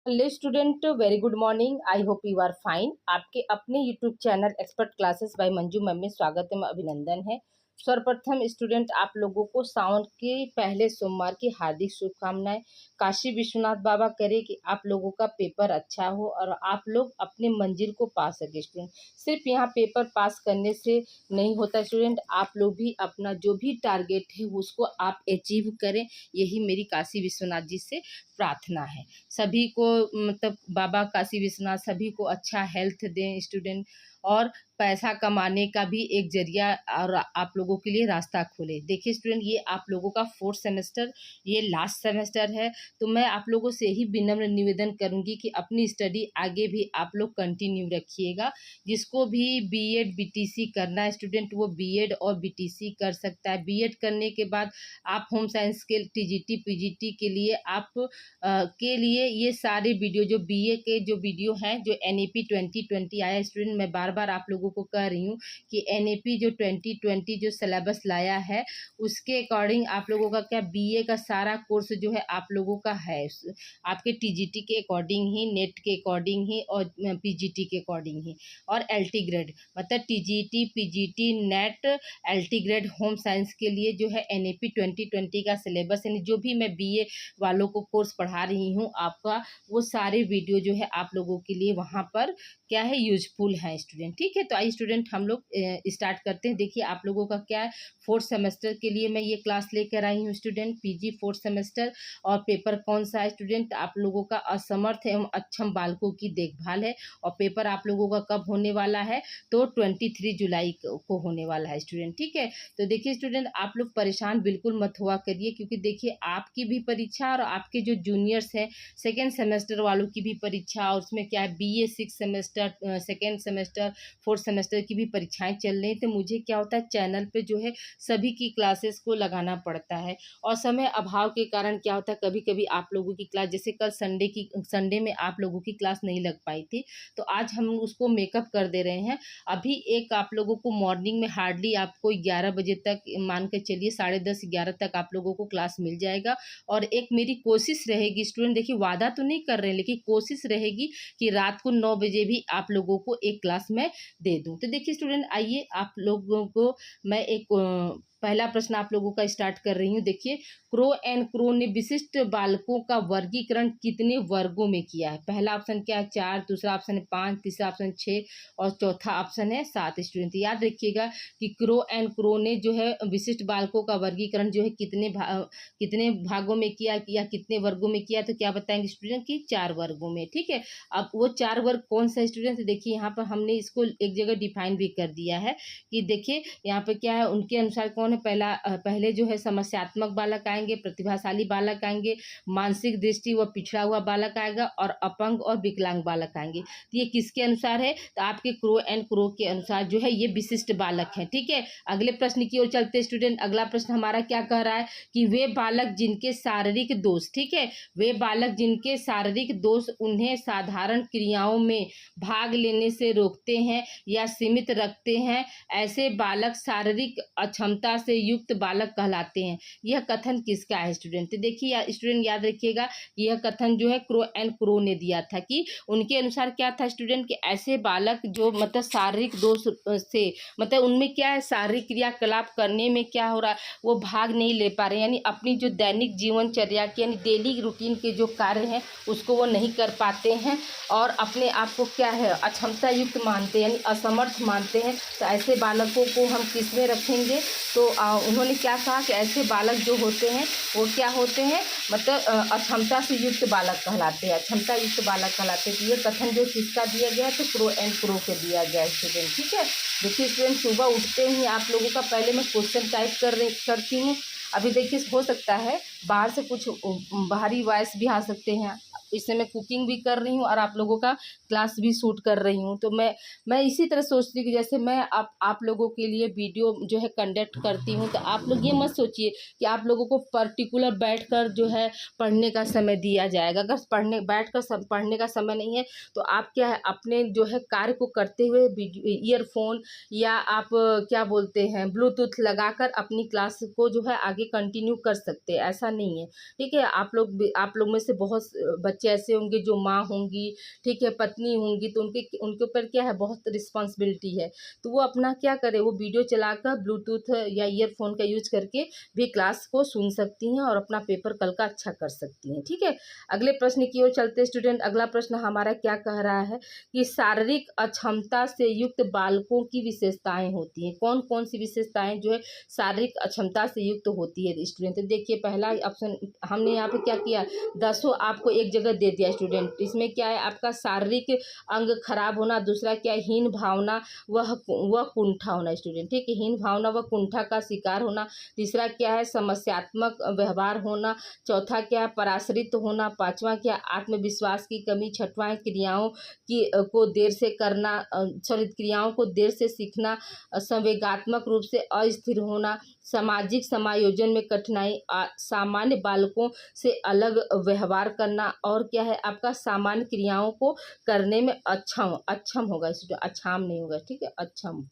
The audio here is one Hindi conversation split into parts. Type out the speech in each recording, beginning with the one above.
Hello student, very good morning. I hope you are fine. आपके अपने YouTube channel expert classes by Manju ma'am में स्वागत है, अभिनंदन है। सर्वप्रथम स्टूडेंट, आप लोगों को सावन के पहले सोमवार की हार्दिक शुभकामनाएं। काशी विश्वनाथ बाबा करे कि आप लोगों का पेपर अच्छा हो और आप लोग अपने मंजिल को पा सके। स्टूडेंट, सिर्फ यहाँ पेपर पास करने से नहीं होता स्टूडेंट, आप लोग भी अपना जो भी टारगेट है उसको आप अचीव करें, यही मेरी काशी विश्वनाथ जी से प्रार्थना है। सभी को मतलब बाबा काशी विश्वनाथ सभी को अच्छा हेल्थ दें स्टूडेंट, और पैसा कमाने का भी एक जरिया और आप लोगों के लिए रास्ता खोले। देखिए स्टूडेंट, ये आप लोगों का 4th सेमेस्टर, ये लास्ट सेमेस्टर है, तो मैं आप लोगों से ही विनम्र निवेदन करूंगी कि अपनी स्टडी आगे भी आप लोग कंटिन्यू रखिएगा। जिसको भी बीएड बीटीसी करना है स्टूडेंट, वो बीएड और बीटीसी कर सकता है। बीएड करने के बाद आप होम साइंस के टीजीटी पीजीटी के लिए आप के लिए ये सारे वीडियो जो बीए के जो वीडियो हैं, जो एनईपी 2020 आया स्टूडेंट, मैं बार बार आप लोगों को कह रही हूँ कि एनईपी जो 2020 जो सिलेबस लाया है उसके अकॉर्डिंग आप लोगों का क्या बीए का सारा कोर्स जो है आप लोगों का है आपके टीजीटी के अकॉर्डिंग ही, नेट के अकॉर्डिंग ही और पीजीटी के अकॉर्डिंग ही, और एलटी ग्रेड मतलब TGT PGT net LT grade home science के लिए जो है एनईपी 2020 का सिलेबस, यानी जो भी मैं बीए वालों को कोर्स पढ़ा रही हूँ आपका, वो सारे वीडियो जो है आप लोगों के लिए वहाँ पर क्या है, यूजफुल है स्टूडेंट। ठीक है, तो आइए स्टूडेंट हम लोग स्टार्ट करते हैं। देखिए आप लोगों का क्या है, 4th सेमेस्टर के लिए मैं ये क्लास लेकर आई हूँ स्टूडेंट, पीजी 4th सेमेस्टर। और पेपर कौन सा है स्टूडेंट, आप लोगों का असमर्थ एवं अक्षम बालकों की देखभाल है। और पेपर आप लोगों का कब होने वाला है, तो 23 जुलाई को होने वाला है स्टूडेंट। ठीक है, तो देखिए स्टूडेंट, आप लोग परेशान बिल्कुल मत हुआ करिए, क्योंकि देखिए आपकी भी परीक्षा और आपके जो जूनियर्स हैं 2nd सेमेस्टर वालों की भी परीक्षा, और उसमें क्या है BA 6 semester 2nd semester 4th semester की भी परीक्षाएं चल रही हैं। तो मुझे क्या होता है, चैनल पे जो है सभी की क्लासेस को लगाना पड़ता है, और समय अभाव के कारण क्या होता है, कभी कभी आप लोगों की क्लास, जैसे कल संडे में आप लोगों की क्लास नहीं लग पाई थी, तो आज हम उसको मेकअप कर दे रहे हैं। अभी एक आप लोगों को मॉर्निंग में हार्डली आपको 11 बजे तक, मान के चलिए 10:30 11 तक आप लोगों को क्लास मिल जाएगा। और एक मेरी कोशिश रहेगी स्टूडेंट, देखिए वादा तो नहीं कर रहे हैं, लेकिन कोशिश रहेगी कि रात को 9 बजे भी आप लोगों को एक क्लास में दे दूं। तो देखिए स्टूडेंट, आइए आप लोगों को मैं एक पहला प्रश्न आप लोगों का स्टार्ट कर रही हूँ। देखिए, क्रो एंड क्रो ने विशिष्ट बालकों का वर्गीकरण कितने वर्गों में किया है? पहला ऑप्शन क्या है, 4, दूसरा ऑप्शन है 5, तीसरा ऑप्शन 6 और चौथा ऑप्शन है 7। स्टूडेंट याद रखिएगा कि क्रो एंड क्रो ने जो है विशिष्ट बालकों का वर्गीकरण जो है कितने भागों में किया या कितने वर्गों में किया, तो क्या बताएंगे स्टूडेंट कि 4 वर्गों में। ठीक है, अब वो 4 वर्ग कौन सा स्टूडेंट, देखिए यहाँ पर हमने इसको एक जगह डिफाइन भी कर दिया है कि देखिए यहाँ पे क्या है, उनके अनुसार कौन है, पहले जो है समस्यात्मक बालक आएंगे, प्रतिभाशाली बालक आएंगे, मानसिक दृष्टि व पिछड़ा हुआ बालक आएगा, और अपंग और विकलांग बालक आएंगे। तो ये किसके अनुसार है, तो आपके क्रो एंड क्रो के अनुसार जो है ये विशिष्ट बालक है। ठीक है, अगले प्रश्न की ओर चलते स्टूडेंट। अगला प्रश्न हमारा क्या कह रहा है कि वे बालक जिनके शारीरिक दोष, ठीक है, वे बालक जिनके शारीरिक दोष उन्हें साधारण क्रियाओं में भाग लेने से रोकते हैं या सीमित रखते हैं, ऐसे बालक शारीरिक अक्षमता से युक्त बालक कहलाते हैं। यह कथन किसका है स्टूडेंट? तो देखिए स्टूडेंट याद रखिएगा, यह कथन जो है क्रो एंड क्रो ने दिया था कि उनके अनुसार क्या था स्टूडेंट कि ऐसे बालक जो मतलब शारीरिक दोष से, मतलब उनमें क्या है, शारीरिक क्रियाकलाप करने में क्या हो रहा है, वो भाग नहीं ले पा रहे, यानी अपनी जो दैनिक जीवनचर्या की यानी डेली रूटीन के जो कार्य हैं उसको वो नहीं कर पाते हैं, और अपने आप को क्या है, अक्षमता युक्त मानते हैं, यानी असमर्थ मानते हैं। तो ऐसे बालकों को हम किस में रखेंगे, तो उन्होंने क्या कहा कि ऐसे बालक जो होते हैं वो क्या होते हैं, मतलब अक्षमता से युक्त बालक कहलाते हैं, अक्षमता युक्त बालक कहलाते हैं। तो ये कथन जो किसका दिया गया है, तो क्रो एंड क्रो के दिया गया है स्टूडेंट। ठीक है, देखिए स्टूडेंट, सुबह उठते ही आप लोगों का पहले मैं क्वेश्चन टाइप करती हूँ। अभी देखिए हो सकता है बाहर से कुछ बाहरी वॉइस भी आ सकते हैं, इससे मैं कुकिंग भी कर रही हूँ और आप लोगों का क्लास भी शूट कर रही हूँ। तो मैं इसी तरह सोचती हूँ कि जैसे मैं आप लोगों के लिए वीडियो जो है कंडक्ट करती हूँ, तो आप लोग ये मत सोचिए कि आप लोगों को पर्टिकुलर बैठकर जो है पढ़ने का समय दिया जाएगा। अगर पढ़ने का समय नहीं है, तो आप क्या है, अपने जो है कार्य को करते हुए ईयरफोन या आप क्या बोलते हैं ब्लूटूथ लगाकर अपनी क्लास को जो है आगे कंटिन्यू कर सकते हैं, ऐसा नहीं है। ठीक है, आप लोग में से बहुत बच्चे बच्चे ऐसे होंगे जो माँ होंगी, ठीक है, पत्नी होंगी, तो उनके उनके ऊपर क्या है, बहुत रिस्पॉन्सिबिलिटी है। तो वो अपना क्या करे, वो वीडियो चलाकर ब्लूटूथ या ईयरफोन का यूज करके भी क्लास को सुन सकती हैं और अपना पेपर कल का अच्छा कर सकती हैं। ठीक है, अगले प्रश्न की ओर चलते स्टूडेंट। अगला प्रश्न हमारा क्या कह रहा है कि शारीरिक अक्षमता से युक्त बालकों की विशेषताएं होती हैं। कौन कौन सी विशेषताएं जो है शारीरिक अक्षमता से युक्त होती है स्टूडेंट। तो देखिए पहला ऑप्शन हमने यहाँ पे क्या किया, 10 आपको एक जगह दे दिया स्टूडेंट। इसमें क्या है, आपका शारीरिक अंग खराब होना, दूसरा क्या है, हीन भावना वह कुंठा होना स्टूडेंट। ठीक है, हीन भावना व कुंठा का शिकार होना, तीसरा क्या है, समस्यात्मक व्यवहार होना, चौथा क्या है, पराश्रित होना, पांचवा क्या, आत्मविश्वास की कमी, छठवां क्रियाओं की को देर से करना, क्रियाओं को देर से सीखना, संवेगात्मक रूप से अस्थिर होना, सामाजिक समायोजन में कठिनाई, सामान्य बालकों से अलग व्यवहार करना, और क्या है आपका सामान्य क्रियाओं को करने में अक्षम होगा स्टूडेंट, अक्षम नहीं होगा। ठीक है, अक्षम,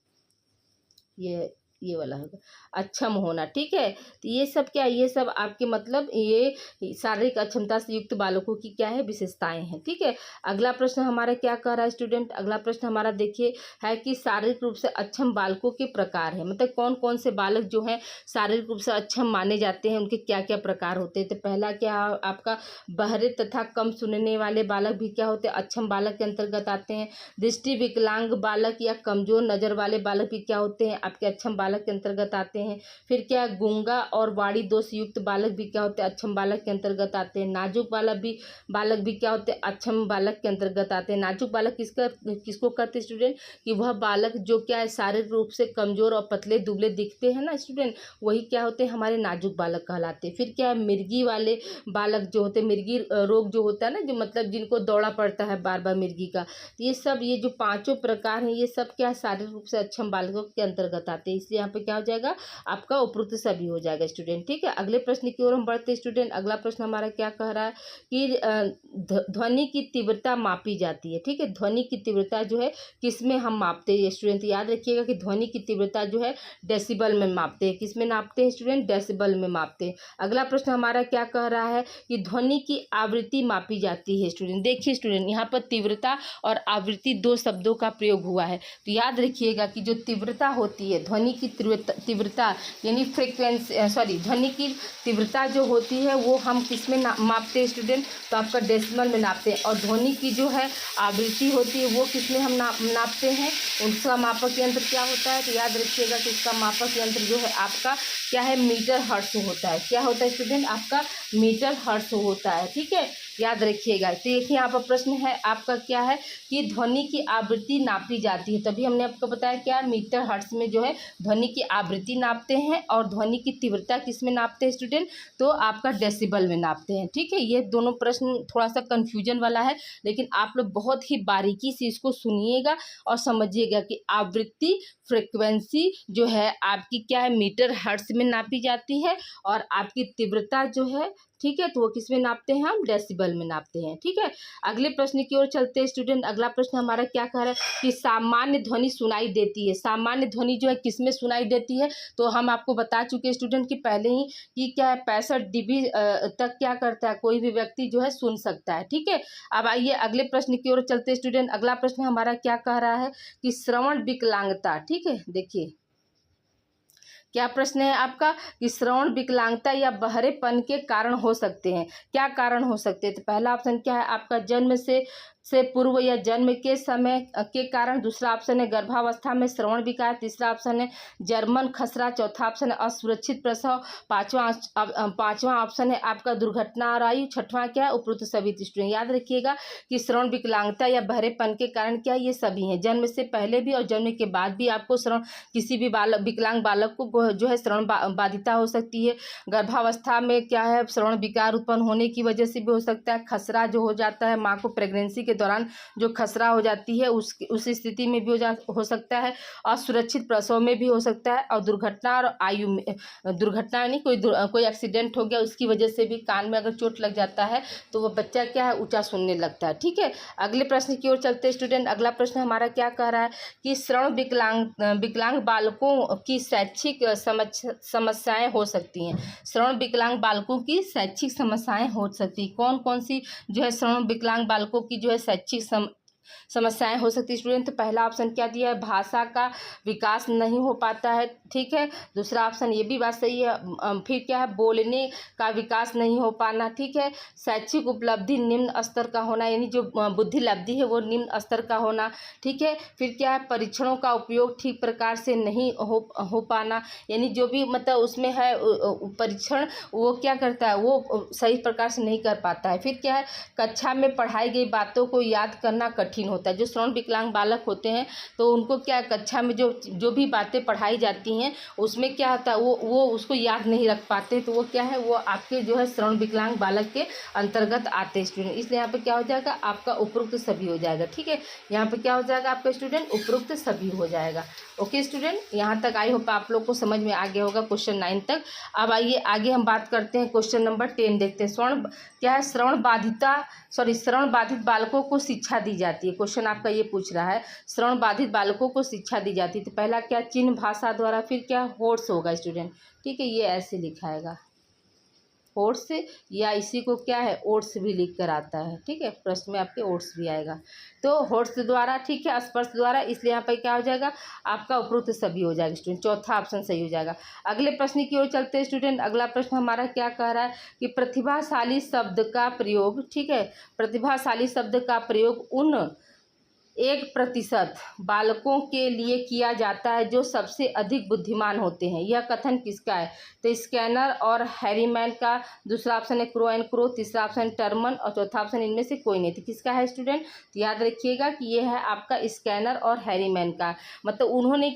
ये वाला होगा, अक्षम होना। ठीक है, तो ये सब क्या है, ये सब आपके मतलब ये शारीरिक अक्षमता से युक्त बालकों की क्या है, विशेषताएं हैं। ठीक है, अगला प्रश्न हमारा क्या कह रहा है स्टूडेंट। अगला प्रश्न हमारा देखिए है कि शारीरिक रूप से अक्षम बालकों के प्रकार है, मतलब कौन कौन से बालक जो है शारीरिक रूप से अक्षम माने जाते हैं, उनके क्या क्या प्रकार होते हैं। तो पहला क्या आपका बहरे तथा कम सुनने वाले बालक भी क्या होते हैं, अक्षम बालक के अंतर्गत आते हैं। दृष्टि विकलांग बालक या कमजोर नजर वाले बालक भी क्या होते हैं, आपके अक्षम बालक के अंतर्गत आते हैं। फिर क्या, गूंगा और वाणी दोष युक्त बालक भी क्या होते हैं, अक्षम बालक के अंतर्गत आते हैं। नाजुक बालक भी क्या होते हैं, अक्षम बालक के अंतर्गत आते हैं। नाजुक बालक किसको कहते हैं स्टूडेंट, कि वह बालक जो क्या है शारीरिक रूप से कमजोर और पतले दुबले दिखते हैं ना स्टूडेंट, वही क्या होते हैं, हमारे नाजुक बालक कहलाते हैं। फिर क्या है, मिर्गी वाले बालक जो होते हैं, मिर्गी रोग जो होता है ना, जो मतलब जिनको दौड़ा पड़ता है बार बार मिर्गी का, तो ये जो पांचों प्रकार हैं, ये सब क्या शारीरिक रूप से अक्षम बालकों के अंतर्गत आते हैं। इसलिए यहाँ पे क्या हो जाएगा, आपका उपरोक्त सभी हो जाएगा स्टूडेंट। ठीक है, अगले प्रश्न की ओर हम बढ़ते स्टूडेंट। अगला प्रश्न हमारा क्या कह रहा है कि ध्वनि की तीव्रता मापी जाती है। ठीक है, ध्वनि की तीव्रता जो है किसमें हम मापते हैं स्टूडेंट, याद रखिएगा कि ध्वनि की तीव्रता जो है डेसिबल में मापते हैं। किसमें नापते हैं स्टूडेंट, डेसिबल में मापते हैं। अगला प्रश्न हमारा क्या कह रहा है कि ध्वनि की आवृत्ति मापी जाती है स्टूडेंट। देखिए स्टूडेंट, यहाँ पर तीव्रता और आवृत्ति दो शब्दों का प्रयोग हुआ है, तो याद रखिएगा कि जो तीव्रता होती है, ध्वनि की तीव्रता यानी फ्रीक्वेंसी ध्वनि की तीव्रता जो होती है वो हम किस में मापते हैं स्टूडेंट, तो आपका डेसिमल में नापते हैं। और ध्वनि की जो है आवृत्ति होती है वो किस में हम नापते हैं, उसका मापक यंत्र क्या होता है, तो याद रखिएगा कि उसका मापक यंत्र जो है आपका क्या है, मीटर हर्ट्ज होता है। क्या होता है स्टूडेंट, आपका मीटर हर्ट्ज होता है। ठीक है, याद रखिएगा। तो देखिए यहाँ पर प्रश्न है आपका क्या है कि ध्वनि की आवृत्ति नापी जाती है, तभी हमने आपको बताया क्या, मीटर हर्ट्ज में जो है ध्वनि की आवृत्ति नापते हैं, और ध्वनि की तीव्रता किस में नापते हैं स्टूडेंट, तो आपका डेसिबल में नापते हैं। ठीक है, ये दोनों प्रश्न थोड़ा सा कंफ्यूजन वाला है, लेकिन आप लोग बहुत ही बारीकी से इसको सुनिएगा और समझिएगा कि आवृत्ति फ्रिक्वेंसी जो है आपकी क्या है, मीटर हर्ट्ज में नापी जाती है, और आपकी तीव्रता जो है, ठीक है, तो वो किस में नापते हैं, हम डेसिबल में नापते हैं। ठीक है, अगले प्रश्न की ओर चलते हैं स्टूडेंट। अगला प्रश्न हमारा क्या कह रहा है कि सामान्य ध्वनि सुनाई देती है। सामान्य ध्वनि जो है किस में सुनाई देती है, तो हम आपको बता चुके हैं स्टूडेंट कि पहले ही कि क्या है 65 dB तक क्या करता है, कोई भी व्यक्ति जो है सुन सकता है। ठीक है, अब आइए अगले प्रश्न की ओर चलते हैं स्टूडेंट। अगला प्रश्न हमारा क्या कह रहा है कि श्रवण विकलांगता। ठीक है, देखिए क्या प्रश्न है आपका कि श्रवण विकलांगता या बहरेपन के कारण हो सकते हैं। क्या कारण हो सकते हैं, तो पहला ऑप्शन क्या है आपका जन्म से पूर्व या जन्म के समय के कारण, दूसरा ऑप्शन है गर्भावस्था में श्रवण विकार, तीसरा ऑप्शन है जर्मन खसरा, चौथा ऑप्शन है असुरक्षित प्रसव, पांचवा ऑप्शन है आपका दुर्घटना और आयु, छठवां क्या है उपरोक्त सभी। स्टूडेंट याद रखिएगा कि श्रवण विकलांगता या बहरेपन के कारण क्या, ये सभी हैं, जन्म से पहले भी और जन्म के बाद भी आपको श्रवण किसी भी विकलांग बालक को जो है श्रवण बाधिता हो सकती है। गर्भावस्था में क्या है श्रवण विकार उत्पन्न होने की वजह से भी हो सकता है। खसरा जो हो जाता है माँ को प्रेगनेंसी के के दौरान जो खसरा हो जाती है उस स्थिति में भी हो सकता है, असुरक्षित प्रसव में भी हो सकता है, और दुर्घटना और आयु में दुर्घटना नहीं कोई एक्सीडेंट हो गया उसकी वजह से भी कान में अगर चोट लग जाता है तो वो बच्चा क्या है ऊंचा सुनने लगता है। ठीक है, अगले प्रश्न की ओर चलते हैं स्टूडेंट। अगला प्रश्न हमारा क्या कह रहा है कि श्रवण विकलांग बालकों की शैक्षिक समस्याएं हो सकती हैं। श्रवण विकलांग बालकों की शैक्षिक समस्याएं हो सकती, कौन कौन सी जो है श्रवण विकलांग बालकों की जो है शैक्षिक समस्याएं हो सकती है स्टूडेंट। तो पहला ऑप्शन क्या दिया है, भाषा का विकास नहीं हो पाता है। ठीक है, दूसरा ऑप्शन ये भी बात सही है। फिर क्या है, बोलने का विकास नहीं हो पाना। ठीक है, शैक्षिक उपलब्धि निम्न स्तर का होना, यानी जो बुद्धि लब्धि है वो निम्न स्तर का होना। ठीक है, फिर क्या है, परीक्षणों का उपयोग ठीक प्रकार से नहीं हो पाना, यानी जो भी मतलब उसमें है परीक्षण वो क्या करता है वो सही प्रकार से नहीं कर पाता है। फिर क्या है, कक्षा में पढ़ाई गई बातों को याद करना कठिन होता है। जो श्रवण विकलांग बालक होते हैं तो उनको क्या कक्षा में जो भी बातें पढ़ाई जाती हैं उसमें क्या होता है वो उसको याद नहीं रख पाते, तो वो क्या है वो आपके जो है श्रवण विकलांग बालक के अंतर्गत आते हैं स्टूडेंट। इसलिए यहाँ पे क्या हो जाएगा, आपका उपरोक्त सभी हो जाएगा। ठीक है, यहाँ पे क्या हो जाएगा आपका स्टूडेंट, उपरोक्त सभी हो जाएगा। ओके स्टूडेंट, यहाँ तक आई होप आप लोग को समझ में आ गया होगा क्वेश्चन 9 तक। अब आइए आगे हम बात करते हैं, क्वेश्चन नंबर 10 देखते हैं। श्रवण बाधित बालकों को शिक्षा दी जाती है। क्वेश्चन आपका ये पूछ रहा है, श्रवण बाधित बालकों को शिक्षा दी जाती है। तो पहला क्या, चिन्ह भाषा द्वारा, फिर क्या होर्स होगा स्टूडेंट। ठीक है, ये ऐसे लिखाएगा ओट्स, या इसी को क्या है ओट्स भी लिख कर आता है। ठीक है, प्रश्न में आपके ओट्स भी आएगा। तो होट्स द्वारा, ठीक है, स्पर्श द्वारा, इसलिए यहाँ पर क्या हो जाएगा आपका उपरोक्त सभी हो जाएगा स्टूडेंट। चौथा ऑप्शन सही हो जाएगा। अगले प्रश्न की ओर चलते हैं स्टूडेंट। अगला प्रश्न हमारा क्या कह रहा है कि प्रतिभाशाली शब्द का प्रयोग, ठीक है, प्रतिभाशाली शब्द का प्रयोग उन 1% बालकों के लिए किया जाता है जो सबसे अधिक बुद्धिमान होते हैं। यह कथन किसका है, तो स्कैनर और हैरीमैन का, दूसरा ऑप्शन है क्रो एंड क्रो, तीसरा ऑप्शन टर्मन, और चौथा ऑप्शन इनमें से कोई नहीं। तो किसका है स्टूडेंट, तो याद रखिएगा कि यह है आपका स्कैनर और हैरीमैन का। मतलब उन्होंने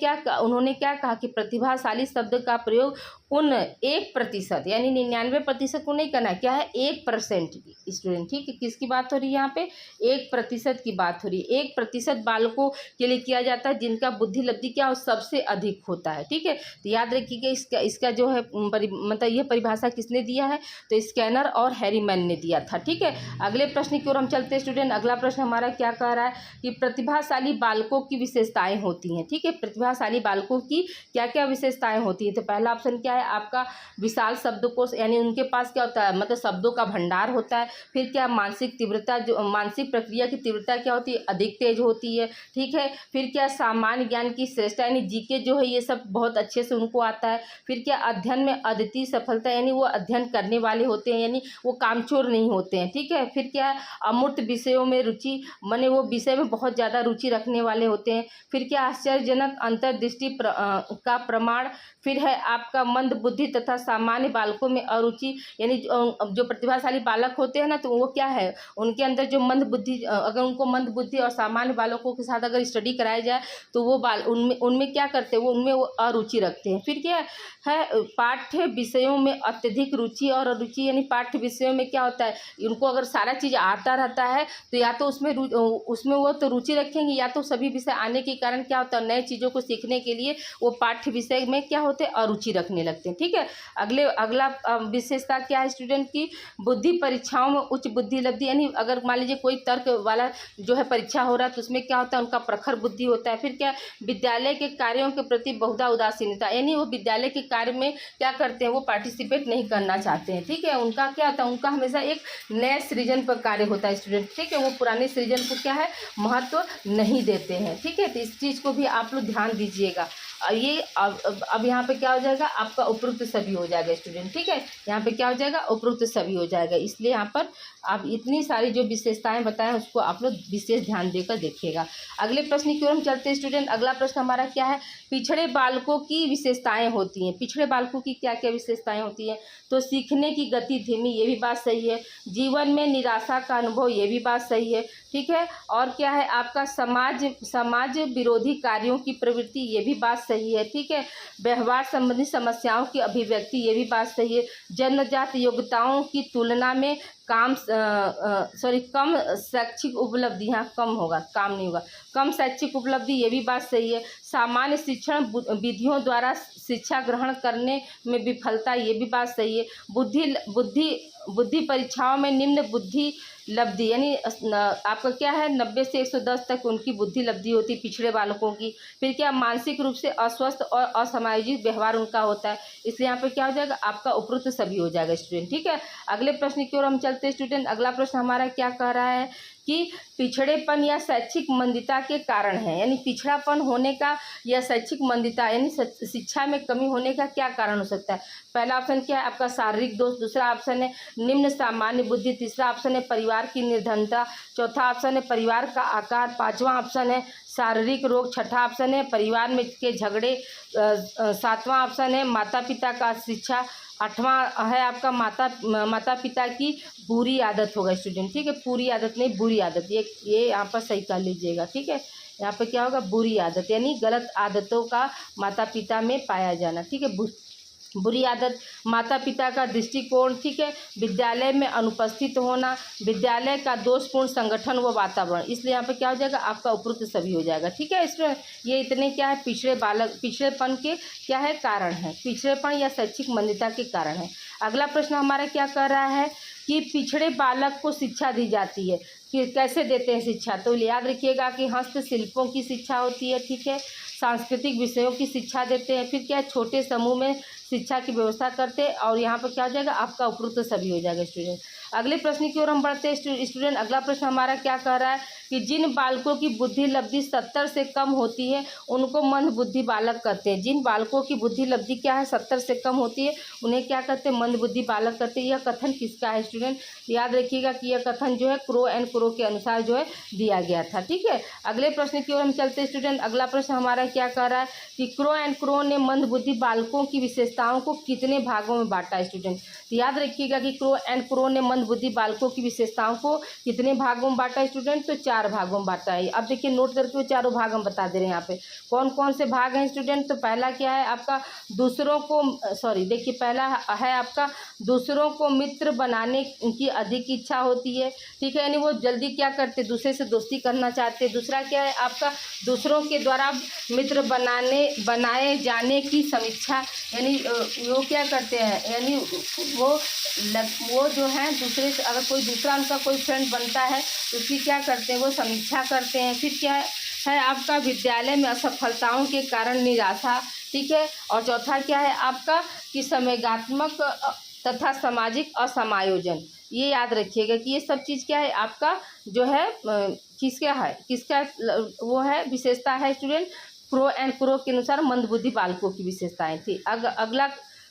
क्या कहा कि प्रतिभाशाली शब्द का प्रयोग उन 1% यानी 99% को नहीं करना, क्या है 1% की स्टूडेंट। ठीक है, किसकी बात हो रही है यहाँ पे, 1% की बात हो रही है। 1% बालकों के लिए किया जाता है जिनका बुद्धि लब्धि क्या सबसे अधिक होता है। ठीक है, तो याद रखिएगा इसका जो है मतलब यह परिभाषा किसने दिया है, तो स्कैनर और हैरीमैन ने दिया था। ठीक है, अगले प्रश्न की ओर हम चलते हैं स्टूडेंट। अगला प्रश्न हमारा क्या कह रहा है कि प्रतिभाशाली बालकों की विशेषताएं होती हैं। ठीक है, प्रतिभाशाली बालकों की क्या क्या विशेषताएं होती है। तो पहला ऑप्शन क्या है आपका, विशाल शब्दकोश, यानी उनके पास क्या होता है मतलब शब्दों का भंडार होता है। फिर क्या, मानसिक तीव्रता, जो मानसिक प्रक्रिया की तीव्रता क्या होती है, अधिक तेज होती है। ठीक है, फिर क्या, सामान्य ज्ञान की श्रेष्ठता, यानी जीके जो है ये सब बहुत अच्छे से उनको आता है। फिर क्या, अध्ययन में अद्वितीय सफलता, यानी वो अध्ययन करने वाले होते हैं, यानी वो कामचोर नहीं होते हैं। ठीक है, फिर क्या, अमूर्त विषयों में रुचि, माने वो विषय में बहुत ज़्यादा रुचि रखने वाले होते हैं। फिर क्या, आश्चर्यजनक अंतर्दृष्टि का प्रमाण। फिर है आपका मंद बुद्धि तथा सामान्य बालकों में अरुचि, यानी जो प्रतिभाशाली बालक होते हैं ना तो वो क्या है उनके अंदर जो मंद बुद्धि, अगर उनको मंद बुद्धि और सामान्य बालकों के साथ अगर स्टडी कराया जाए तो वो उनमें क्या करते हैं, उनमें वो अरुचि रखते हैं। फिर क्या है, पाठ्य विषयों में अत्यधिक रुचि और अरुचि, यानी पाठ्य विषयों में क्या होता है उनको अगर सारा चीज़ आता रहता है तो या तो उसमें वो तो रुचि रखेंगे, या तो सभी विषय आने के कारण क्या होता है नए चीज़ों को सीखने के लिए वो पाठ्य विषय में क्या होते हैं अरुचि रखने लगते हैं। ठीक है, अगला विशेषता क्या है स्टूडेंट की, बुद्धि परीक्षाओं में उच्च बुद्धि लब्धि, यानी अगर मान लीजिए कोई तर्क वाला जो है परीक्षा हो रहा है तो उसमें क्या होता है उनका प्रखर बुद्धि होता है। फिर क्या, विद्यालय के कार्यों के प्रति बहुधा उदासीनता, यानी वो विद्यालय के कार्य में क्या करते हैं वो पार्टिसिपेट नहीं करना चाहते हैं। ठीक है, उनका क्या होता है, उनका हमेशा एक नए सृजन पर कार्य होता है स्टूडेंट। ठीक है, वो पुराने सृजन को क्या है महत्व नहीं देते हैं। ठीक है, तो इस चीज़ को भी आप लोग ध्यान दीजिएगा। ये अब यहाँ पे क्या हो जाएगा आपका उपरोक्त सभी हो जाएगा स्टूडेंट। ठीक है, यहाँ पे क्या हो जाएगा उपरोक्त सभी हो जाएगा। इसलिए यहाँ पर आप इतनी सारी जो विशेषताएं बताएं उसको आप लोग विशेष ध्यान देकर देखिएगा। अगले प्रश्न की ओर हम चलते हैं स्टूडेंट। अगला प्रश्न हमारा क्या है, पिछड़े बालकों की विशेषताएं होती हैं। पिछड़े बालकों की क्या क्या विशेषताएं होती हैं, तो सीखने की गति धीमी, ये भी बात सही है। जीवन में निराशा का अनुभव, ये भी बात सही है। ठीक है, और क्या है आपका समाज विरोधी कार्यों की प्रवृत्ति, ये भी बात सही है, ठीक है। व्यवहार संबंधी समस्याओं की अभिव्यक्ति, ये भी बात सही है। जन्मजात योग्यताओं की तुलना में कम शैक्षिक उपलब्धि, यहाँ कम होगा, काम नहीं होगा, कम शैक्षिक उपलब्धि, ये भी बात सही है। सामान्य शिक्षण विधियों द्वारा शिक्षा ग्रहण करने में विफलता, ये भी बात सही है। बुद्धि परीक्षाओं में निम्न बुद्धि लब्धि, यानी आपका क्या है 90 से 110 तक उनकी बुद्धि लब्धि होती है पिछड़े बालकों की। फिर क्या, मानसिक रूप से अस्वस्थ और असामाजिक व्यवहार उनका होता है, इसलिए यहाँ पे क्या हो जाएगा, आपका उपरोक्त सभी हो जाएगा स्टूडेंट, ठीक है। अगले प्रश्न की ओर हम चलते हैं स्टूडेंट। अगला प्रश्न हमारा क्या कह रहा है कि पिछड़ेपन या शैक्षिक मंदता के कारण है, यानी पिछड़ापन होने का या शैक्षिक मंदता यानी शिक्षा में कमी होने का क्या कारण हो सकता है। पहला ऑप्शन क्या है आपका, शारीरिक दोष। दूसरा ऑप्शन है निम्न सामान्य बुद्धि। तीसरा ऑप्शन है परिवार की निर्धनता। चौथा ऑप्शन है परिवार का आकार। पांचवा ऑप्शन है शारीरिक रोग। छठा ऑप्शन है परिवार में के झगड़े। सातवां ऑप्शन है माता पिता का शिक्षा। आठवां है आपका माता पिता की बुरी आदत होगा स्टूडेंट, ठीक है। पूरी आदत नहीं, बुरी आदत, ये यहाँ पर सही कर लीजिएगा, ठीक है। यहाँ पे क्या होगा, बुरी आदत, यानी गलत आदतों का माता पिता में पाया जाना, ठीक है। बुरी आदत, माता पिता का दृष्टिकोण, ठीक है। विद्यालय में अनुपस्थित होना, विद्यालय का दोषपूर्ण संगठन व वातावरण, इसलिए यहाँ पे क्या हो जाएगा, आपका उपरोक्त सभी हो जाएगा, ठीक है। इसमें ये इतने क्या है, पिछड़ेपन के क्या है कारण है, पिछड़ेपन या शैक्षिक मंदता के कारण है। अगला प्रश्न हमारा क्या कर रहा है कि पिछड़े बालक को शिक्षा दी जाती है, कि कैसे देते हैं शिक्षा, तो याद रखिएगा कि हस्तशिल्पों की शिक्षा होती है, ठीक है। सांस्कृतिक विषयों की शिक्षा देते हैं। फिर क्या, छोटे समूह में शिक्षा की व्यवस्था करते हैं, और यहाँ पर क्या हो जाएगा, आपका उपरोक्त सभी हो जाएगा स्टूडेंट। अगले प्रश्न की ओर हम बढ़ते हैं स्टूडेंट। अगला प्रश्न हमारा क्या कह रहा है कि जिन बालकों की बुद्धि लब्धि 70 से कम होती है उनको मंद बुद्धि बालक कहते हैं। जिन बालकों की बुद्धि लब्धि क्या है 70 से कम होती है उन्हें क्या कहते हैं, मंद बुद्धि बालक कहते हैं। यह कथन किसका है स्टूडेंट, याद रखिएगा कि यह कथन जो है क्रो एंड क्रो के अनुसार जो है दिया गया था, ठीक है। अगले प्रश्न की ओर हम चलते हैं स्टूडेंट। अगला प्रश्न हमारा क्या कह रहा है कि क्रो एंड क्रो ने मंद बुद्धि बालकों की विशेषताओं को कितने भागों में बांटा है स्टूडेंट। तो याद रखिएगा कि क्रो एंड क्रो ने मंद बुद्धि बालकों की विशेषताओं को कितने भागों में बांटा है स्टूडेंट, तो 4 भागों में बांटा है। अब देखिए नोट करके वो चारों भाग हम बता दे रहे हैं यहाँ पे कौन कौन से भाग हैं स्टूडेंट। तो पहला क्या है आपका, दूसरों को देखिए पहला है आपका दूसरों को मित्र बनाने की अधिक इच्छा होती है, ठीक है, यानी वो जल्दी क्या करते, दूसरे से दोस्ती करना चाहते। दूसरा क्या है आपका, दूसरों के द्वारा मित्र बनाए जाने की समीक्षा, यानी वो क्या करते हैं, यानी वो जो है दूसरे से, अगर कोई दूसरा उनका कोई फ्रेंड बनता है तो उसकी क्या करते हैं, वो समीक्षा करते हैं। फिर क्या है आपका, विद्यालय में असफलताओं के कारण निराशा, ठीक है। और चौथा क्या है आपका कि संवेगात्मक तथा सामाजिक असमायोजन। ये याद रखिएगा कि ये सब चीज़ क्या है आपका जो है किसका वो है विशेषता है स्टूडेंट, क्रो एंड क्रो के अनुसार मंदबुद्धि बालकों की विशेषताएं थी। अगला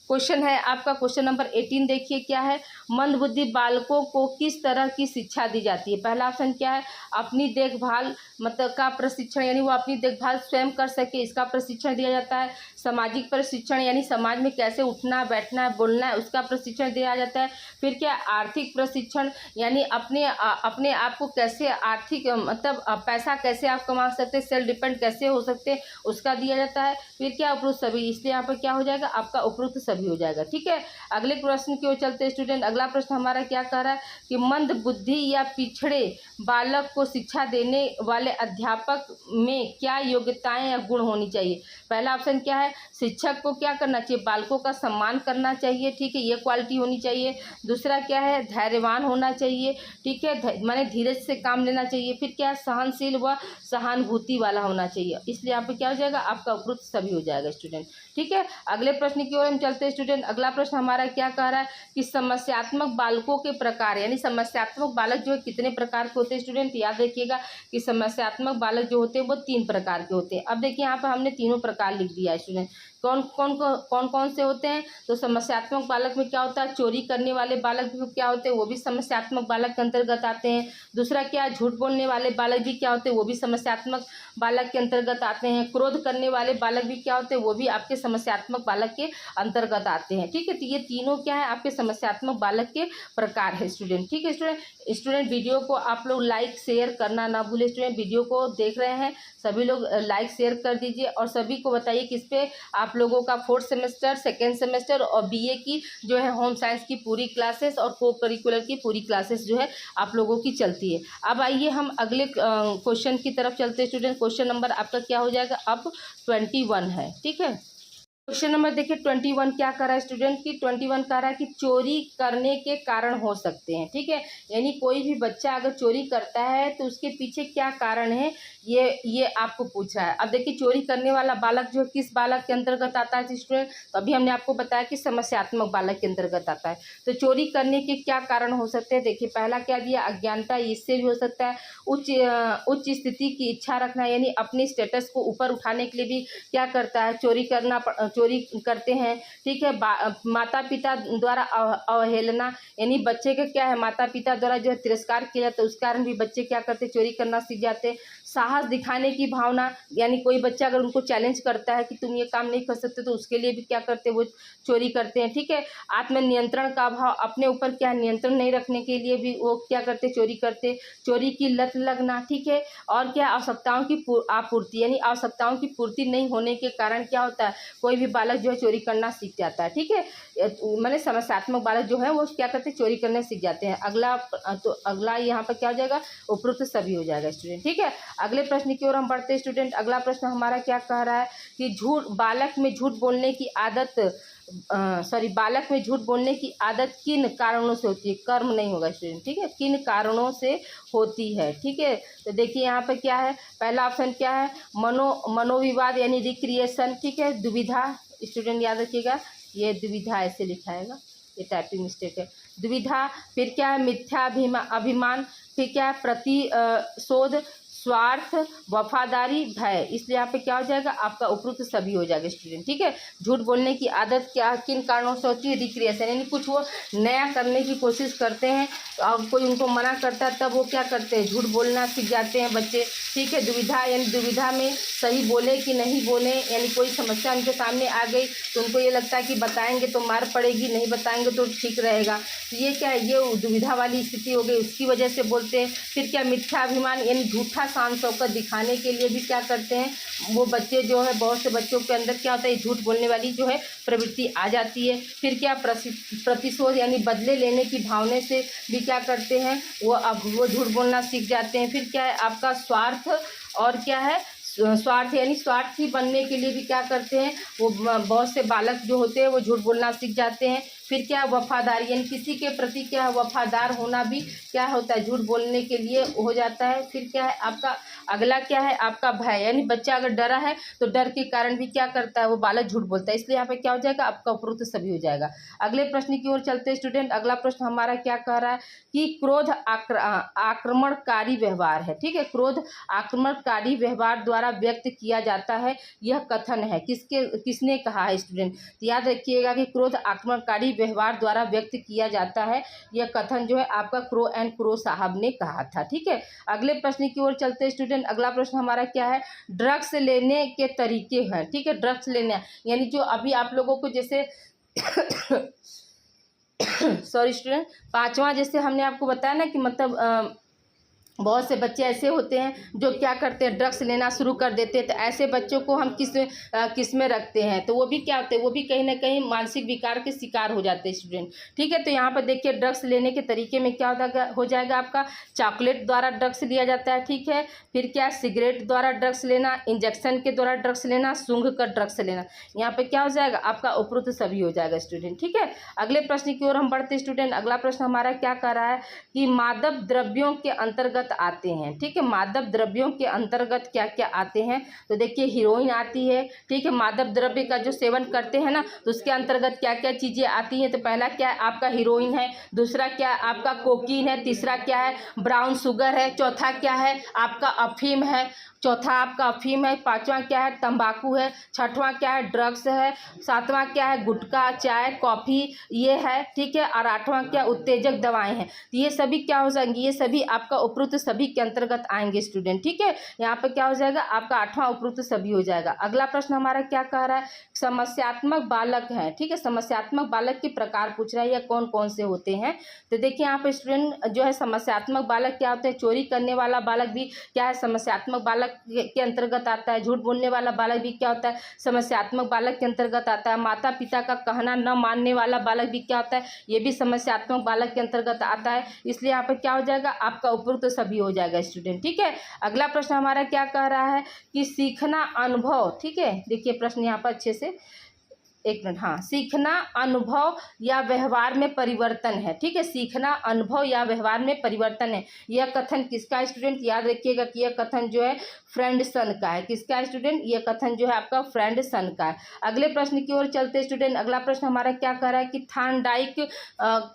क्वेश्चन है आपका क्वेश्चन नंबर 18, देखिए क्या है, मंदबुद्धि बालकों को किस तरह की शिक्षा दी जाती है। पहला ऑप्शन क्या है, अपनी देखभाल मतलब का प्रशिक्षण, यानी वो अपनी देखभाल स्वयं कर सके, इसका प्रशिक्षण दिया जाता है। सामाजिक प्रशिक्षण, यानी समाज में कैसे उठना बैठना बोलना है उसका प्रशिक्षण दिया जाता है। फिर क्या, आर्थिक प्रशिक्षण, यानी अपने आप को कैसे आर्थिक मतलब पैसा कैसे आप कमा सकते, सेल्फ डिपेंड कैसे हो सकते, उसका दिया जाता है। फिर क्या, उपरोक्त सभी, इसलिए यहाँ पर क्या हो जाएगा आपका उपरोक्त सभी हो जाएगा, ठीक है। अगले प्रश्न की ओर चलते स्टूडेंट। अगला प्रश्न हमारा क्या कह रहा है कि मंद बुद्धि या पिछड़े बालक को शिक्षा देने वाले अध्यापक में क्या योग्यताएं या गुण होनी चाहिए। पहला ऑप्शन क्या है, शिक्षक को क्या करना चाहिए, बालकों का सम्मान करना चाहिए, ठीक है, ये क्वालिटी होनी चाहिए। दूसरा क्या है, धैर्यवान होना चाहिए, ठीक है, माने धीरज से काम लेना चाहिए। फिर क्या है, सहनशील व सहानुभूति वाला होना चाहिए, इसलिए यहाँ पे क्या हो जाएगा आपका उपरोक्त सभी हो जाएगा स्टूडेंट, ठीक है। अगले प्रश्न की ओर हम चलते हैं स्टूडेंट। अगला प्रश्न हमारा क्या कह रहा है कि समस्यात्मक बालकों के प्रकार, यानी समस्यात्मक बालक जो है कितने प्रकार के होते हैं स्टूडेंट। याद रखिएगा कि समस्यात्मक बालक जो होते हैं वो 3 प्रकार के होते हैं। अब देखिए यहाँ पर हमने तीनों प्रकार लिख दिया है स्टूडेंट। कौन कौन से होते हैं? तो समस्यात्मक बालक में क्या होता है, चोरी करने वाले बालक भी क्या होते हैं, वो भी समस्यात्मक बालक के अंतर्गत आते हैं। दूसरा क्या है, झूठ बोलने वाले बालक भी क्या होते हैं, वो भी समस्यात्मक बालक के अंतर्गत आते हैं। क्रोध करने वाले बालक भी क्या होते हैं, वो भी आपके समस्यात्मक बालक के अंतर्गत आते हैं। ठीक है, तो ये तीनों क्या है, आपके समस्यात्मक बालक के प्रकार है स्टूडेंट। ठीक है स्टूडेंट वीडियो को आप लोग लाइक शेयर करना ना भूलें। स्टूडेंट वीडियो को देख रहे हैं सभी लोग लाइक शेयर कर दीजिए और सभी को बताइए कि इस पे आप लोगों का 4th सेमेस्टर, 2nd सेमेस्टर और बीए की जो है होम साइंस की पूरी क्लासेस और को करिकुलर की पूरी क्लासेस जो है आप लोगों की चलती है। अब आइए हम अगले क्वेश्चन की तरफ चलते हैं स्टूडेंट। क्वेश्चन नंबर आपका क्या हो जाएगा, अब 21 है। ठीक है, क्वेश्चन नंबर देखिए 21 क्या कर रहा है स्टूडेंट की, 21 कह रहा है कि चोरी करने के कारण हो सकते हैं। ठीक है, यानी कोई भी बच्चा अगर चोरी करता है तो उसके पीछे क्या कारण है, ये आपको पूछा है। अब देखिए चोरी करने वाला बालक जो किस बालक के अंतर्गत आता है स्टूडेंट, तो अभी हमने आपको बताया कि समस्यात्मक बालक के अंतर्गत आता है। तो चोरी करने के क्या कारण हो सकते हैं, देखिए पहला क्या दिया, अज्ञानता, इससे भी हो सकता है। उच्च स्थिति की इच्छा रखना, यानी अपने स्टेटस को ऊपर उठाने के लिए भी क्या करता है, चोरी करते हैं। ठीक है, माता पिता द्वारा अवहेलना, यानी बच्चे का क्या है, माता पिता द्वारा जो है तिरस्कार किया जाता है, उस कारण भी बच्चे क्या करते, चोरी करना सीख जाते हैं। साहस दिखाने की भावना, यानी कोई बच्चा अगर उनको चैलेंज करता है कि तुम ये काम नहीं कर सकते तो उसके लिए भी क्या करते हैं, वो चोरी करते हैं। ठीक है, आत्मनियंत्रण का अभाव, अपने ऊपर क्या नियंत्रण नहीं रखने के लिए भी वो क्या करते, चोरी करते। चोरी की लत लगना, ठीक है, और क्या, आवश्यकताओं की आपूर्ति, यानी आवश्यकताओं की पूर्ति नहीं होने के कारण क्या होता है, कोई भी बालक जो है चोरी करना सीख जाता है। ठीक है, मतलब समस्यात्मक बालक जो है वो क्या करते हैं, चोरी करने सीख जाते हैं। अगला यहाँ पर क्या हो जाएगा, उपरोक्त सभी हो जाएगा स्टूडेंट। ठीक है, अगले प्रश्न की ओर हम बढ़ते हैं स्टूडेंट। अगला प्रश्न हमारा क्या कह रहा है कि बालक में झूठ बोलने की आदत किन कारणों से होती है, कर्म नहीं होगा स्टूडेंट। ठीक है, किन कारणों से होती है। ठीक है, तो देखिए यहाँ पर क्या है, पहला ऑप्शन क्या है, मनोविवाद यानी रिक्रिएशन। ठीक है, दुविधा, स्टूडेंट याद रखिएगा ये दुविधा ऐसे लिखाएगा, ये टाइपिंग मिस्टेक है, दुविधा। फिर क्या है, मिथ्या अभिमान। फिर क्या है, प्रतिशोध, स्वार्थ, वफादारी, भय। इसलिए यहाँ पे क्या हो जाएगा, आपका उपरोक्त सभी हो जाएगा स्टूडेंट। ठीक है, झूठ बोलने की आदत क्या किन कारणों से होती है, रिक्रिएशन, यानी कुछ वो नया करने की कोशिश करते हैं तो अब कोई उनको मना करता है तब वो क्या करते हैं, झूठ बोलना सीख जाते हैं बच्चे। ठीक है, दुविधा, यानी दुविधा में सही बोले कि नहीं बोले, यानी कोई समस्या उनके सामने आ गई तो उनको ये लगता है कि बताएंगे तो मार पड़ेगी, नहीं बताएंगे तो ठीक रहेगा, तो ये क्या है, ये दुविधा वाली स्थिति हो गई, उसकी वजह से बोलते हैं। फिर क्या, मिथ्याभिमान, यानी झूठा शान शौकत दिखाने के लिए भी क्या करते हैं वो बच्चे जो है, बहुत से बच्चों के अंदर क्या होता है, झूठ बोलने वाली जो है प्रवृत्ति आ जाती है। फिर क्या, प्रतिशोध, यानी बदले लेने की भावना से भी क्या करते हैं वो झूठ बोलना सीख जाते हैं। फिर क्या है, आपका स्वार्थ, और क्या है, स्वार्थ, यानी स्वार्थी बनने के लिए भी क्या करते हैं वो बहुत से बालक जो होते हैं वो झूठ बोलना सीख जाते हैं। फिर क्या, वफादारी, यानी किसी के प्रति क्या है, वफादार होना भी क्या होता है, झूठ बोलने के लिए हो जाता है। फिर क्या है आपका, अगला क्या है आपका भय, यानी बच्चा अगर डरा है तो डर के कारण भी क्या करता है वो बालक झूठ बोलता है, इसलिए यहाँ पे क्या हो जाएगा, आपका उपरोक्त सभी हो जाएगा। अगले प्रश्न की ओर चलते हैं स्टूडेंट। अगला प्रश्न हमारा क्या कह रहा है कि क्रोध आक्रमणकारी व्यवहार है। ठीक है, क्रोध आक्रमणकारी व्यवहार द्वारा व्यक्त किया जाता है, यह कथन है, किसने कहा है स्टूडेंट, याद रखिएगा कि क्रोध आक्रमणकारी व्यवहार द्वारा व्यक्त किया जाता है, यह कथन जो है आपका क्रो एंड क्रो साहब ने कहा था। ठीक है, अगले प्रश्न की ओर चलते हैं स्टूडेंट। अगला प्रश्न हमारा क्या है, ड्रग्स लेने के तरीके हैं। ठीक है, ड्रग्स लेने, यानी जो अभी आप लोगों को जैसे सॉरी स्टूडेंट, पांचवा जैसे हमने आपको बताया ना कि मतलब बहुत से बच्चे ऐसे होते हैं जो क्या करते हैं, ड्रग्स लेना शुरू कर देते हैं, तो ऐसे बच्चों को हम किस में रखते हैं, तो वो भी क्या होते हैं, वो भी कहीं ना कहीं मानसिक विकार के शिकार हो जाते हैं स्टूडेंट। ठीक है, तो यहाँ पर देखिए ड्रग्स लेने के तरीके में क्या हो जाएगा आपका, चॉकलेट द्वारा ड्रग्स लिया जाता है। ठीक है, फिर क्या, सिगरेट द्वारा ड्रग्स लेना, इंजेक्शन के द्वारा ड्रग्स लेना, सूंघ कर ड्रग्स लेना, यहाँ पे क्या हो जाएगा आपका उपरोक्त सभी हो जाएगा स्टूडेंट। ठीक है, अगले प्रश्न की ओर हम बढ़ते स्टूडेंट। अगला प्रश्न हमारा क्या कह रहा है कि मादक द्रव्यों के अंतर्गत आते हैं। ठीक है, मादक द्रव्यों के अंतर्गत क्या क्या आते हैं, तो देखिए हीरोइन आती है। ठीक है, मादक द्रव्य का जो सेवन करते हैं ना तो उसके अंतर्गत क्या क्या चीज़ें आती हैं, तो पहला क्या है आपका हीरोइन है, दूसरा क्या है आपका कोकीन है, तीसरा क्या है ब्राउन शुगर है, चौथा क्या है आपका अफीम है, चौथा आपका अफीम है, पांचवा क्या है तंबाकू है, छठवां क्या है ड्रग्स है, सातवां क्या है गुटखा, चाय, कॉफ़ी ये है, ठीक है। और आठवां क्या उत्तेजक दवाएं हैं। तो ये सभी क्या हो जाएंगे, ये सभी आपका उपरोक्त सभी के अंतर्गत आएंगे स्टूडेंट, ठीक है। यहाँ पर क्या हो जाएगा आपका आठवां उपरोक्त सभी हो जाएगा। अगला प्रश्न हमारा क्या कह रहा है, समस्यात्मक बालक है, ठीक है। समस्यात्मक बालक के प्रकार पूछ रहा है, या कौन कौन से होते हैं। तो देखिए यहाँ पे स्टूडेंट जो है समस्यात्मक बालक क्या होते हैं, चोरी करने वाला बालक भी क्या है समस्यात्मक बालक के अंतर्गत आता है। झूठ बोलने वाला बालक भी क्या होता है समस्यात्मक बालक के अंतर्गत आता है। माता पिता का कहना न मानने वाला बालक भी क्या होता है, ये भी समस्यात्मक बालक के अंतर्गत आता है। इसलिए यहाँ पर क्या हो जाएगा आपका उपरोक्त सभी हो जाएगा स्टूडेंट, ठीक है। अगला प्रश्न हमारा क्या कह रहा है कि सीखना अनुभव, ठीक है। देखिए प्रश्न यहाँ पर अच्छे से, एक मिनट, हाँ, सीखना अनुभव या व्यवहार में परिवर्तन है, ठीक है। सीखना अनुभव या व्यवहार में परिवर्तन है। यह कथन किसका है स्टूडेंट, याद रखिएगा कि यह कथन जो है फ्रेंडसन का है। किसका है स्टूडेंट, यह कथन जो है आपका फ्रेंडसन का है। अगले प्रश्न की ओर चलते स्टूडेंट। अगला प्रश्न हमारा क्या कह रहा है कि थॉर्नडाइक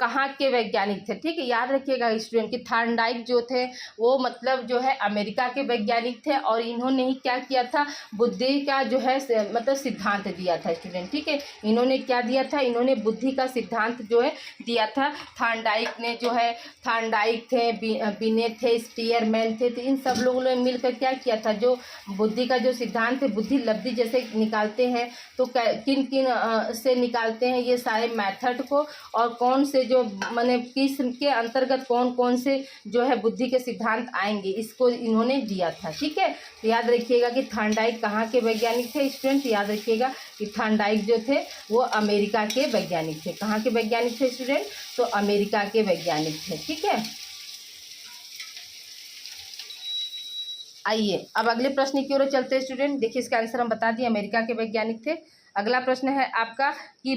कहाँ के वैज्ञानिक थे, ठीक है। याद रखिएगा स्टूडेंट कि थॉर्नडाइक जो थे वो मतलब जो है अमेरिका के वैज्ञानिक थे, और इन्होंने ही क्या किया था, बुद्धि का जो है मतलब सिद्धांत दिया था स्टूडेंट, ठीक है। इन्होंने क्या दिया था, इन्होंने बुद्धि का सिद्धांत जो है दिया था। थॉर्नडाइक ने जो है, थॉर्नडाइक थे, बिनेट थे, स्पीयरमैन थे, तो इन सब लोगों ने मिलकर क्या किया था, जो बुद्धि का जो सिद्धांत है, बुद्धि लब्धि जैसे निकालते हैं तो किन किन से निकालते हैं ये सारे मेथड को, और कौन से जो माने किस के अंतर्गत कौन कौन से जो है बुद्धि के सिद्धांत आएंगे, इसको इन्होंने दिया था, ठीक है। तो याद रखिएगा कि थॉर्नडाइक कहाँ के वैज्ञानिक थे स्टूडेंट, याद रखिएगा कि थॉर्नडाइक जो थे वो अमेरिका के वैज्ञानिक थे। कहाँ के वैज्ञानिक थे स्टूडेंट, तो अमेरिका के वैज्ञानिक थे, ठीक है। आइए अब अगले प्रश्न की ओर चलते हैं स्टूडेंट। देखिए इसका आंसर हम बता दिए, अमेरिका के वैज्ञानिक थे। अगला प्रश्न है आपका कि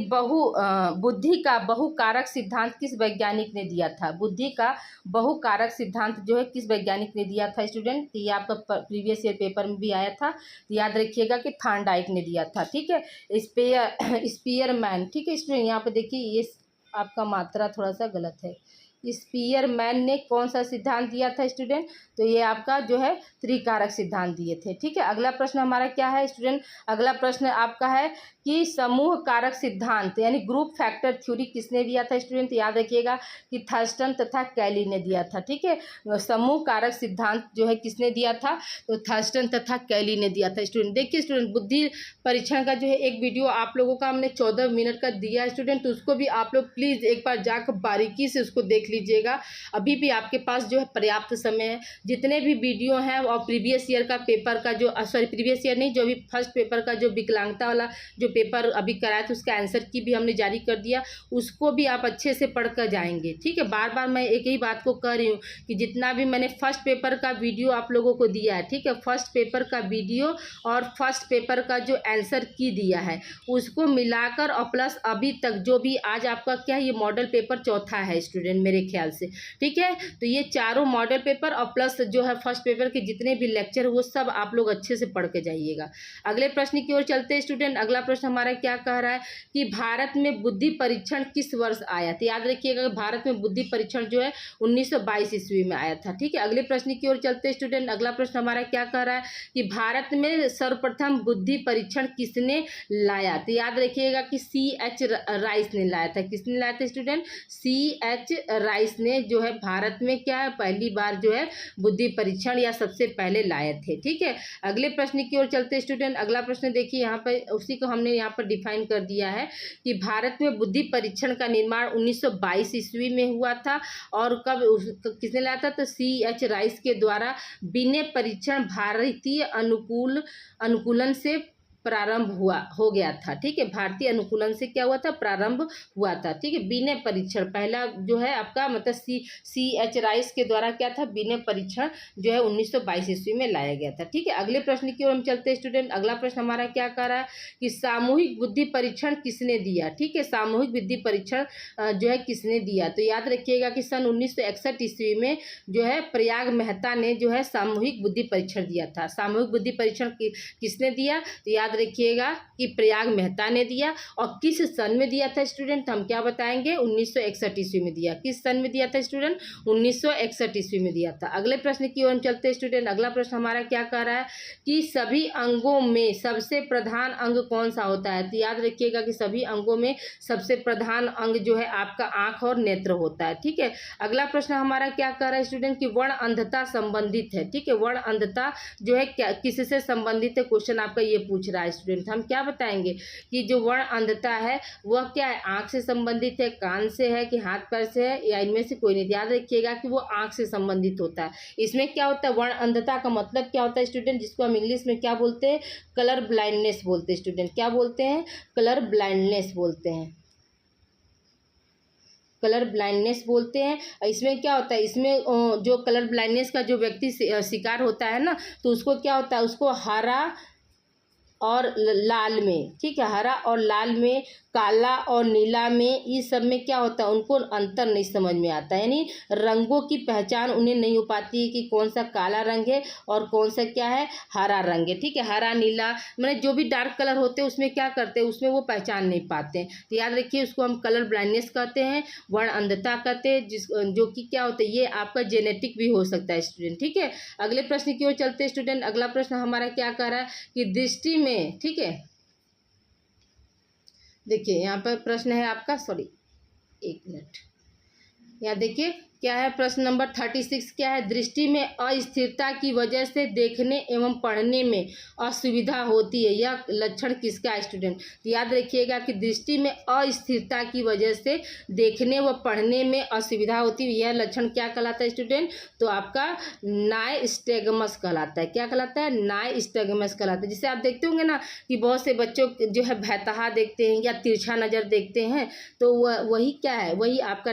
बुद्धि का बहुकारक सिद्धांत किस वैज्ञानिक ने दिया था। बुद्धि का बहुकारक सिद्धांत जो है किस वैज्ञानिक ने दिया था स्टूडेंट, तो ये आपका प्रीवियस ईयर पेपर में भी आया था। तो याद रखिएगा कि थॉर्नडाइक ने दिया था, ठीक है। स्पीयरमैन, ठीक है स्टूडेंट। यहाँ पे देखिए ये आपका मात्रा थोड़ा सा गलत है। स्पीयरमैन ने कौन सा सिद्धांत दिया था स्टूडेंट, तो ये आपका जो है त्रिकारक सिद्धांत दिए थे, ठीक है। अगला प्रश्न हमारा क्या है स्टूडेंट, अगला प्रश्न आपका है कि समूह कारक सिद्धांत यानी ग्रुप फैक्टर थ्योरी किसने दिया था स्टूडेंट, तो याद रखिएगा कि थर्स्टन तथा कैली ने दिया था, ठीक है। समूह कारक सिद्धांत जो है किसने दिया था, तो थर्स्टन तथा कैली ने दिया था स्टूडेंट। देखिए स्टूडेंट बुद्धि परीक्षण का जो है एक वीडियो आप लोगों का हमने 14 मिनट का दिया है स्टूडेंट, तो उसको भी आप लोग प्लीज़ एक बार जाकर बारीकी से उसको देख लीजिएगा। अभी भी आपके पास जो है पर्याप्त समय है। जितने भी वीडियो हैं और प्रीवियस ईयर का पेपर का जो प्रीवियस ईयर नहीं, जो अभी फर्स्ट पेपर का जो विकलांगता वाला जो पेपर अभी कराया था उसका आंसर की भी हमने जारी कर दिया, उसको भी आप अच्छे से पढ़ कर जाएंगे, ठीक है। बार बार मैं एक ही बात को कह रही हूँ कि जितना भी मैंने फर्स्ट पेपर का वीडियो आप लोगों को दिया है, ठीक है, फर्स्ट पेपर का वीडियो और फर्स्ट पेपर का जो आंसर की दिया है उसको मिलाकर और प्लस अभी तक जो भी आज आपका क्या है, ये मॉडल पेपर चौथा है स्टूडेंट मेरे ख्याल से, ठीक है। तो ये चारों मॉडल पेपर और प्लस जो है फर्स्ट पेपर के जितने भी लेक्चर वो सब आप लोग अच्छे से पढ़ के जाइएगा। अगले प्रश्न की ओर चलते हैं स्टूडेंट। अगला प्रश्न हमारा क्या कह रहा है कि भारत में बुद्धि परीक्षण किस वर्ष आया, तो याद रखिएगा भारत में बुद्धि परीक्षण जो है 1922 ईस्वी में आया था, ठीक है। अगले प्रश्न की ओर चलते हैं स्टूडेंट। अगला प्रश्न हमारा क्या कह रहा है कि भारत में सर्वप्रथम बुद्धि परीक्षण किसने लाया, तो याद रखिएगा कि C.H. राइस ने लाया था। किसने लाया था स्टूडेंट, C.H. राइस ने जो है भारत में क्या है पहली बार जो है बुद्धि परीक्षण या सबसे पहले लाए थे, ठीक है। अगले प्रश्न की ओर चलते स्टूडेंट। अगला प्रश्न देखिए यहाँ पर उसी को हमने यहाँ पर डिफाइन कर दिया है कि भारत में बुद्धि परीक्षण का निर्माण 1922 ईस्वी में हुआ था, और कब किसने लाया था, तो C.H. राइस के द्वारा बिना परीक्षण भारतीय अनुकूलन से प्रारंभ हो गया था, ठीक है। भारतीय अनुकूलन से क्या हुआ था, प्रारंभ हुआ था, ठीक है। बिना परीक्षण पहला जो है आपका मतलब C.H. राइस के द्वारा क्या था, बिना परीक्षण जो है 1922 ईस्वी में लाया गया था, ठीक है। अगले प्रश्न की ओर हम चलते हैं स्टूडेंट। अगला प्रश्न हमारा क्या कह रहा है कि सामूहिक बुद्धि परीक्षण किसने दिया, ठीक है। सामूहिक बुद्धि परीक्षण जो है किसने दिया, तो याद रखिएगा कि सन 1961 ईस्वी में जो है प्रयाग मेहता ने जो है सामूहिक बुद्धि परीक्षण दिया था। सामूहिक बुद्धि परीक्षण किसने दिया, तो याद याद रखिएगा कि प्रयाग मेहता ने दिया। और किस सन में दिया था स्टूडेंट, हम क्या बताएंगे, 1961 ईस्वी में दिया। किस सन में दिया था स्टूडेंट, 1961 ईस्वी में दिया था। अगले प्रश्न की ओर हम चलते हैं स्टूडेंट। अगला प्रश्न हमारा क्या कह रहा है कि सभी अंगों में सबसे प्रधान अंग कौन सा होता है। तो याद रखिएगा कि सभी अंगों में सबसे प्रधान अंग जो है आपका आंख और नेत्र होता है। ठीक है, अगला प्रश्न हमारा क्या कह रहा है स्टूडेंट कि वर्ण अंधता संबंधित है। ठीक है, वर्ण अंधता जो है क्या किससे संबंधित है, क्वेश्चन आपका ये पूछ रहा है स्टूडेंट। हम क्या बताएंगे कि जो वर्ण अंधता है वह क्या है, आंख से संबंधित है, कान से है कि हाथ पैर से है, या इनमें से कोई नहीं। याद रखिएगा कि वो आंख से संबंधित होता है। इसमें क्या होता है, वर्ण अंधता का मतलब क्या होता है स्टूडेंट, जिसको हम इंग्लिश में क्या बोलते हैं, कलर ब्लाइंडनेस बोलते हैं स्टूडेंट। क्या बोलते हैं, कलर ब्लाइंडनेस बोलते हैं, कलर ब्लाइंडनेस बोलते हैं। इसमें क्या होता है, इसमें जो कलर ब्लाइंडनेस का जो व्यक्ति शिकार होता है ना, तो उसको क्या होता है, उसको हरा और लाल में, ठीक है, हरा और लाल में, काला और नीला में, इस सब में क्या होता है, उनको अंतर नहीं समझ में आता है, यानी रंगों की पहचान उन्हें नहीं हो पाती है कि कौन सा काला रंग है और कौन सा क्या है, हरा रंग है। ठीक है, हरा नीला मैंने जो भी डार्क कलर होते हैं उसमें क्या करते हैं, उसमें वो पहचान नहीं पाते हैं। तो याद रखिए उसको हम कलर ब्लाइंडनेस कहते हैं, वर्ण अंधता कहते हैं, जो कि क्या होता है, ये आपका जेनेटिक भी हो सकता है स्टूडेंट। ठीक है, अगले प्रश्न की ओर चलते हैं स्टूडेंट। अगला प्रश्न हमारा क्या कह रहा है कि दृष्टि में, ठीक है, देखिए यहाँ पर प्रश्न है आपका, सॉरी एक मिनट, यहाँ देखिए क्या है, प्रश्न नंबर 36 क्या है, दृष्टि में अस्थिरता की वजह से देखने एवं पढ़ने में असुविधा होती है, यह लक्षण किसका है स्टूडेंट। तो याद रखिएगा कि दृष्टि में अस्थिरता की वजह से देखने व पढ़ने में असुविधा होती है, यह लक्षण क्या कहलाता है स्टूडेंट, तो आपका नाइस्टिग्मस कहलाता है। क्या कहलाता है, नाइस्टिग्मस कहलाता है। जिससे आप देखते होंगे ना कि बहुत से बच्चों जो है भैतहा देखते हैं या तिरछा नज़र देखते हैं, तो वही क्या है, वही आपका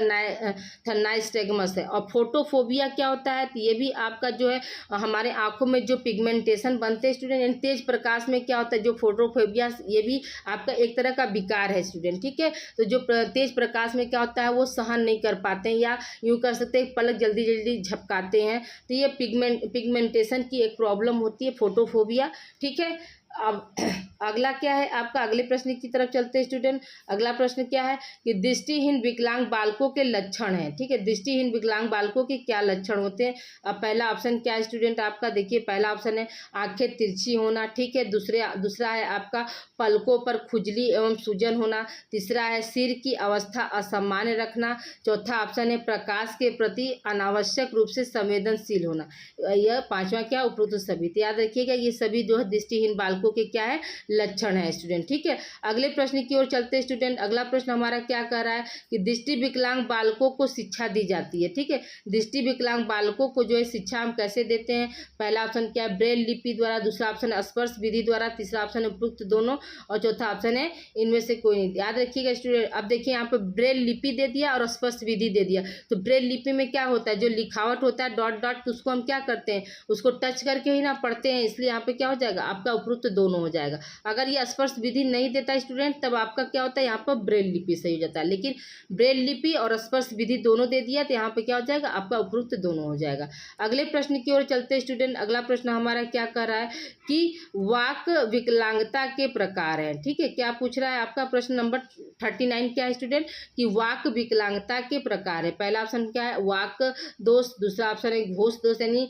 नाइस्टिग्मस है। और फोटोफोबिया क्या होता है, तो ये भी आपका जो है हमारे आंखों में जो पिगमेंटेशन बनते हैं स्टूडेंट, यानी तेज प्रकाश में क्या होता है, जो फोटोफोबिया, ये भी आपका एक तरह का विकार है स्टूडेंट। ठीक है, तो जो तेज प्रकाश में क्या होता है, वो सहन नहीं कर पाते हैं, या यूँ कर सकते हैं पलक जल्दी जल्दी झपकाते हैं, तो ये पिगमेंटेशन की एक प्रॉब्लम होती है, फोटोफोबिया। ठीक है, अब अगला क्या है आपका, अगले प्रश्न की तरफ चलते हैं स्टूडेंट। अगला प्रश्न क्या है कि दृष्टिहीन विकलांग बालकों के लक्षण हैं। ठीक है, दृष्टिहीन विकलांग बालकों के क्या लक्षण होते हैं। अब पहला ऑप्शन क्या है स्टूडेंट आपका, देखिए पहला ऑप्शन है आंखें तिरछी होना। ठीक है, दूसरा है आपका पलकों पर खुजली एवं सूजन होना। तीसरा है सिर की अवस्था असामान्य रखना। चौथा ऑप्शन है प्रकाश के प्रति अनावश्यक रूप से संवेदनशील होना। यह पांचवा क्या, उपरोक्त सभी। तो याद रखिएगा ये सभी जो है दृष्टिहीन बालकों के क्या है, लक्षण है स्टूडेंट। ठीक है, अगले प्रश्न की ओर चलते हैं स्टूडेंट। अगला प्रश्न हमारा क्या कह रहा है कि दृष्टि विकलांग बालकों को शिक्षा दी जाती है। ठीक है, दृष्टि विकलांग बालकों को जो है शिक्षा हम कैसे देते हैं। पहला ऑप्शन क्या है, ब्रेल लिपि द्वारा। दूसरा ऑप्शन है स्पर्श विधि द्वारा। तीसरा ऑप्शन है उपयुक्त दोनों। और चौथा ऑप्शन है इनमें से कोई नहीं। याद रखिएगा स्टूडेंट, अब देखिए यहाँ पर ब्रेल लिपि दे दिया और स्पर्श विधि दे दिया। तो ब्रेल लिपि में क्या होता है, जो लिखावट होता है डॉट डॉट, तो उसको हम क्या करते हैं, उसको टच करके ही ना पढ़ते हैं, इसलिए यहाँ पे क्या हो जाएगा, आपका उपयुक्त दोनों हो जाएगा। अगर ये स्पर्श विधि नहीं देता स्टूडेंट, तब आपका क्या होता है, यहाँ पर ब्रेल लिपि सही हो जाता है। लेकिन ब्रेल लिपि और स्पर्श विधि दोनों दे दिया, तो यहाँ पे क्या हो जाएगा, आपका उपयुक्त दोनों हो जाएगा। अगले प्रश्न की ओर चलते हैं स्टूडेंट। अगला प्रश्न हमारा क्या कर रहा है कि वाक विकलांगता के प्रकार है। ठीक है, क्या पूछ रहा है आपका प्रश्न नंबर 39 क्या है स्टूडेंट कि वाक विकलांगता के प्रकार है। पहला ऑप्शन क्या है, वाक दोष। दूसरा ऑप्शन है घोष दोष यानी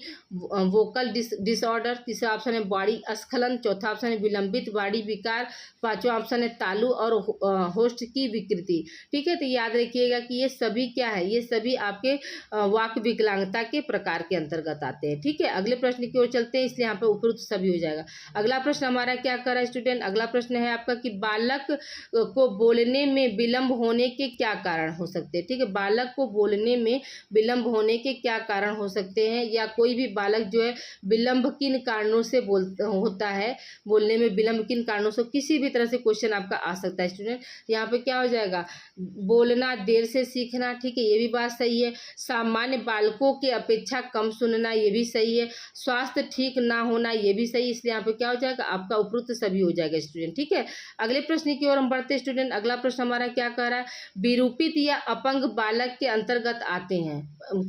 वोकल डिसऑर्डर। तीसरा ऑप्शन है बाड़ी स्खलन। चौथा ऑप्शन है विलंबित बाड़ी विकार। पांचवा ऑप्शन है तालु और होस्ट की विकृति। ठीक है, तो याद रखिएगा कि ये सभी क्या है, ये सभी आपके वाक विकलांगता के प्रकार के अंतर्गत आते हैं। ठीक है, अगले प्रश्न की ओर चलते हैं, इसलिए यहाँ पे उपयुक्त सभी हो जाएगा। अगला प्रश्न हमारा क्या कर रहा है स्टूडेंट। अगला प्रश्न है आपका कि बालक को बोलने में विलंब होने के क्या कारण हो सकते हैं। ठीक है, बालक को बोलने में विलंब होने के क्या कारण हो सकते हैं, या कोई भी बालक जो है विलंब किन कारणों से होता है, बोलने में विलंब किन कारणों से, किसी भी तरह से क्वेश्चन आपका आ सकता है स्टूडेंट। यहाँ पे क्या हो जाएगा, बोलना देर से सीखना। ठीक है, ये भी बात सही है। सामान्य बालकों के अपेक्षा कम सुनना, ये भी सही है। स्वास्थ्य ठीक ना होना, ये भी सही, इसलिए यहाँ पे क्या हो जाएगा, आपका उपयुक्त सभी हो जाएगा स्टूडेंट। ठीक है, अगले प्रश्न की ओर हम बढ़ते हैं स्टूडेंट। अगला प्रश्न हमारा क्या कह रहा है, विरूपित या अपंग बालक के अंतर्गत आते हैं,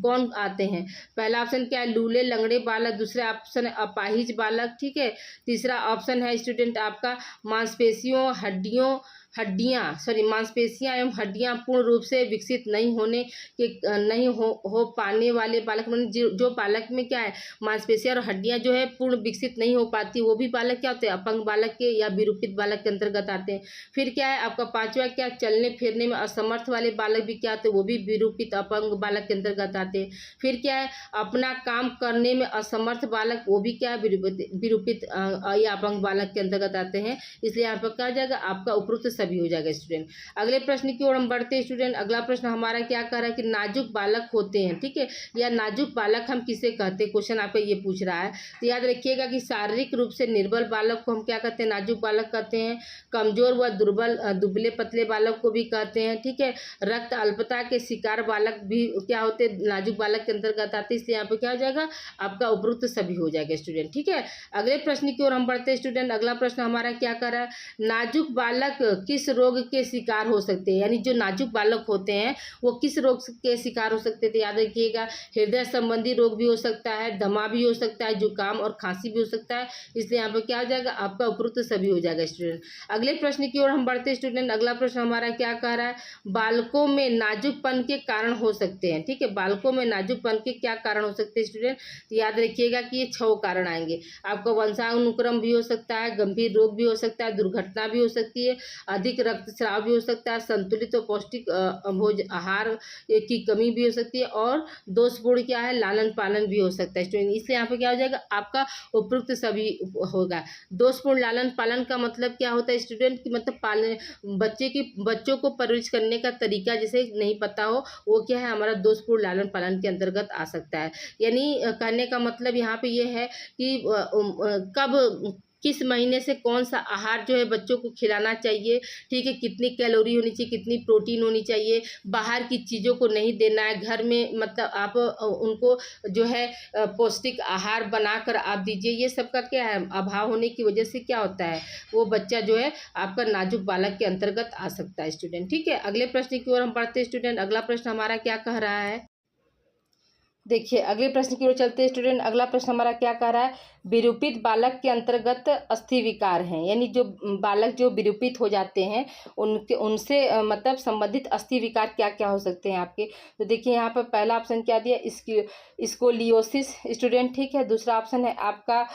कौन आते हैं। पहला ऑप्शन क्या है, लूले लंगड़े बालक। दूसरा ऑप्शन है अपाहिज बालक। ठीक है, तीसरा ऑप्शन है स्टूडेंट आपका मांसपेशियों मांसपेशियां एवं हड्डियां पूर्ण रूप से विकसित नहीं हो पाने वाले बालक, जो बालक में क्या है मांसपेशियां और हड्डियां जो है पूर्ण विकसित नहीं हो पाती, वो भी बालक क्या होते हैं, अपंग बालक के या विरूपित बालक के अंतर्गत आते हैं। फिर क्या है आपका पांचवा, क्या चलने फिरने में असमर्थ वाले बालक भी क्या होते हैं, वो भी विरूपित अपंग बालक के अंतर्गत आते हैं। फिर क्या है अपना काम करने में असमर्थ बालक, वो भी क्या है विरूपित या अपंग बालक के अंतर्गत आते हैं। इसलिए यहाँ पर क्या हो जाएगा आपका उपरोक्त सभी हो जाएगा स्टूडेंट। अगले प्रश्न की ओर हम बढ़ते हैं स्टूडेंट। अगला प्रश्न हमारा क्या कर रहा है कि नाजुक बालक होते हैं, ठीक है, या नाजुक बालक हम किसे कहते हैं, क्वेश्चन आपका ये पूछ रहा है। तो याद रखिएगा कि शारीरिक रूप से निर्बल बालक को हम क्या कहते हैं, नाजुक बालक कहते हैं। कमजोर व दुर्बल दुबले पतले बालक को भी कहते हैं, ठीक है। रक्त अल्पता के शिकार बालक भी क्या होते हैं, नाजुक बालक के अंतर्गत आते हैं। इसलिए यहाँ पे क्या हो जाएगा आपका उपरोक्त सभी हो जाएगा स्टूडेंट, ठीक है। अगले प्रश्न की ओर हम बढ़ते हैं स्टूडेंट। अगला प्रश्न हमारा क्या कर रहा है, नाजुक बालक किस रोग के शिकार हो सकते हैं, यानी जो नाजुक बालक होते हैं वो किस रोग के शिकार हो सकते थे। याद रखिएगा हृदय संबंधी रोग भी हो सकता है, दमा भी हो सकता है, जुकाम और खांसी भी हो सकता है। इसलिए यहाँ पे क्या हो जाएगा आपका उपरोक्त सभी हो जाएगा स्टूडेंट। अगले प्रश्न की ओर हम बढ़ते हैं स्टूडेंट। अगला प्रश्न हमारा क्या कह रहा है, बालकों में नाजुकपन के कारण हो सकते हैं, ठीक है। बालकों में नाजुकपन के क्या कारण हो सकते हैं स्टूडेंट, तो याद रखिएगा कि ये 6 कारण आएंगे। आपका वंशानुक्रम भी हो सकता है, गंभीर रोग भी हो सकता है, दुर्घटना भी हो सकती है, अधिक रक्तस्राव भी हो सकता है, संतुलित और पौष्टिक भोज आहार की कमी भी हो सकती है, और दोषपूर्ण क्या है लालन पालन भी हो सकता है स्टूडेंट। इसलिए यहाँ पे क्या हो जाएगा आपका उपयुक्त सभी होगा। दोषपूर्ण लालन पालन का मतलब क्या होता है स्टूडेंट, कि मतलब पालने बच्चों को परवरिश करने का तरीका जिसे नहीं पता हो, वो क्या है हमारा दोषपूर्ण लालन पालन के अंतर्गत आ सकता है। यानी कहने का मतलब यहाँ पे ये है कि कब किस महीने से कौन सा आहार जो है बच्चों को खिलाना चाहिए, ठीक है, कितनी कैलोरी होनी चाहिए, कितनी प्रोटीन होनी चाहिए, बाहर की चीज़ों को नहीं देना है, घर में मतलब आप उनको जो है पौष्टिक आहार बनाकर आप दीजिए। ये सब का क्या है अभाव होने की वजह से क्या होता है वो बच्चा जो है आपका नाजुक बालक के अंतर्गत आ सकता है स्टूडेंट, ठीक है। अगले प्रश्न की ओर हम बढ़ते हैं स्टूडेंट। अगला प्रश्न हमारा क्या कह रहा है, देखिए अगले प्रश्न की ओर चलते हैं स्टूडेंट। अगला प्रश्न हमारा क्या कह रहा है, विरूपित बालक के अंतर्गत अस्थि विकार हैं, यानी जो बालक जो विरूपित हो जाते हैं उनसे मतलब संबंधित अस्थि विकार क्या क्या हो सकते हैं आपके। तो देखिए यहाँ पर पहला ऑप्शन क्या दिया, स्कोलियोसिस स्टूडेंट, ठीक है। दूसरा ऑप्शन है आपका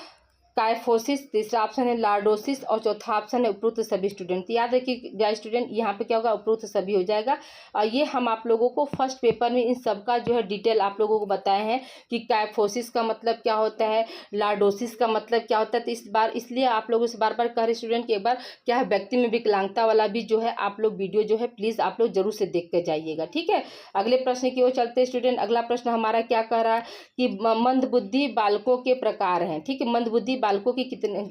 काइफोसिस, तीसरा ऑप्शन है लार्डोसिस, और चौथा ऑप्शन है उपरोक्त सभी स्टूडेंट। याद रखिए स्टूडेंट यहाँ पे क्या होगा उपरोक्त सभी हो जाएगा। और ये हम आप लोगों को फर्स्ट पेपर में इन सब का जो है डिटेल आप लोगों को बताए हैं कि काइफोसिस का मतलब क्या होता है, लार्डोसिस का मतलब क्या होता है। तो इस बार इसलिए आप लोगों से बार बार कह रहे स्टूडेंट कि एक बार क्या है व्यक्ति में विकलांगता वाला भी जो है आप लोग वीडियो जो है प्लीज़ आप लोग जरूर से देख कर जाइएगा, ठीक है। अगले प्रश्न की ओर चलते हैं स्टूडेंट। अगला प्रश्न हमारा क्या कह रहा है कि मंदबुद्धि बालकों के प्रकार हैं, ठीक है। मंदबुद्धि बालकों के कितने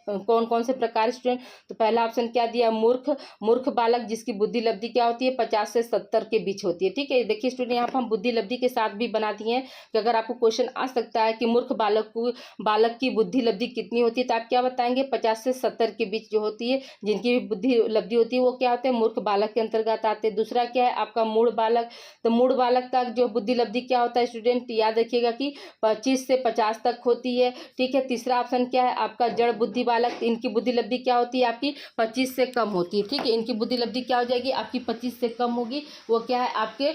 कौन कौन से प्रकार स्टूडेंट। तो पहला ऑप्शन क्या दिया, मूर्ख बालक जिसकी बुद्धि लब्धि क्या होती है 50 से 70 के बीच होती है, ठीक है। देखिए स्टूडेंट यहाँ पर हम बुद्धि लब्धि के साथ भी बना दिए हैं कि अगर आपको क्वेश्चन आ सकता है कि मूर्ख बालक की बुद्धि लब्धि कितनी होती है, तो आप क्या बताएंगे 50 से 70 के बीच जो होती है जिनकी भी बुद्धि लब्धि होती है वो क्या होते हैं मूर्ख बालक के अंतर्गत आते हैं। दूसरा क्या है आपका मूढ़ बालक, तो मूढ़ बालक का जो बुद्धि लब्धि क्या होता है स्टूडेंट, याद रखिएगा कि 25 से 50 तक होती है, ठीक है। तीसरा ऑप्शन क्या है आपका जड़ बुद्धि बालक, इनकी बुद्धि लब्धि क्या होती है आपकी 25 से कम होती है, ठीक है। इनकी बुद्धि लब्धि क्या हो जाएगी आपकी 25 से कम होगी, वो क्या है आपके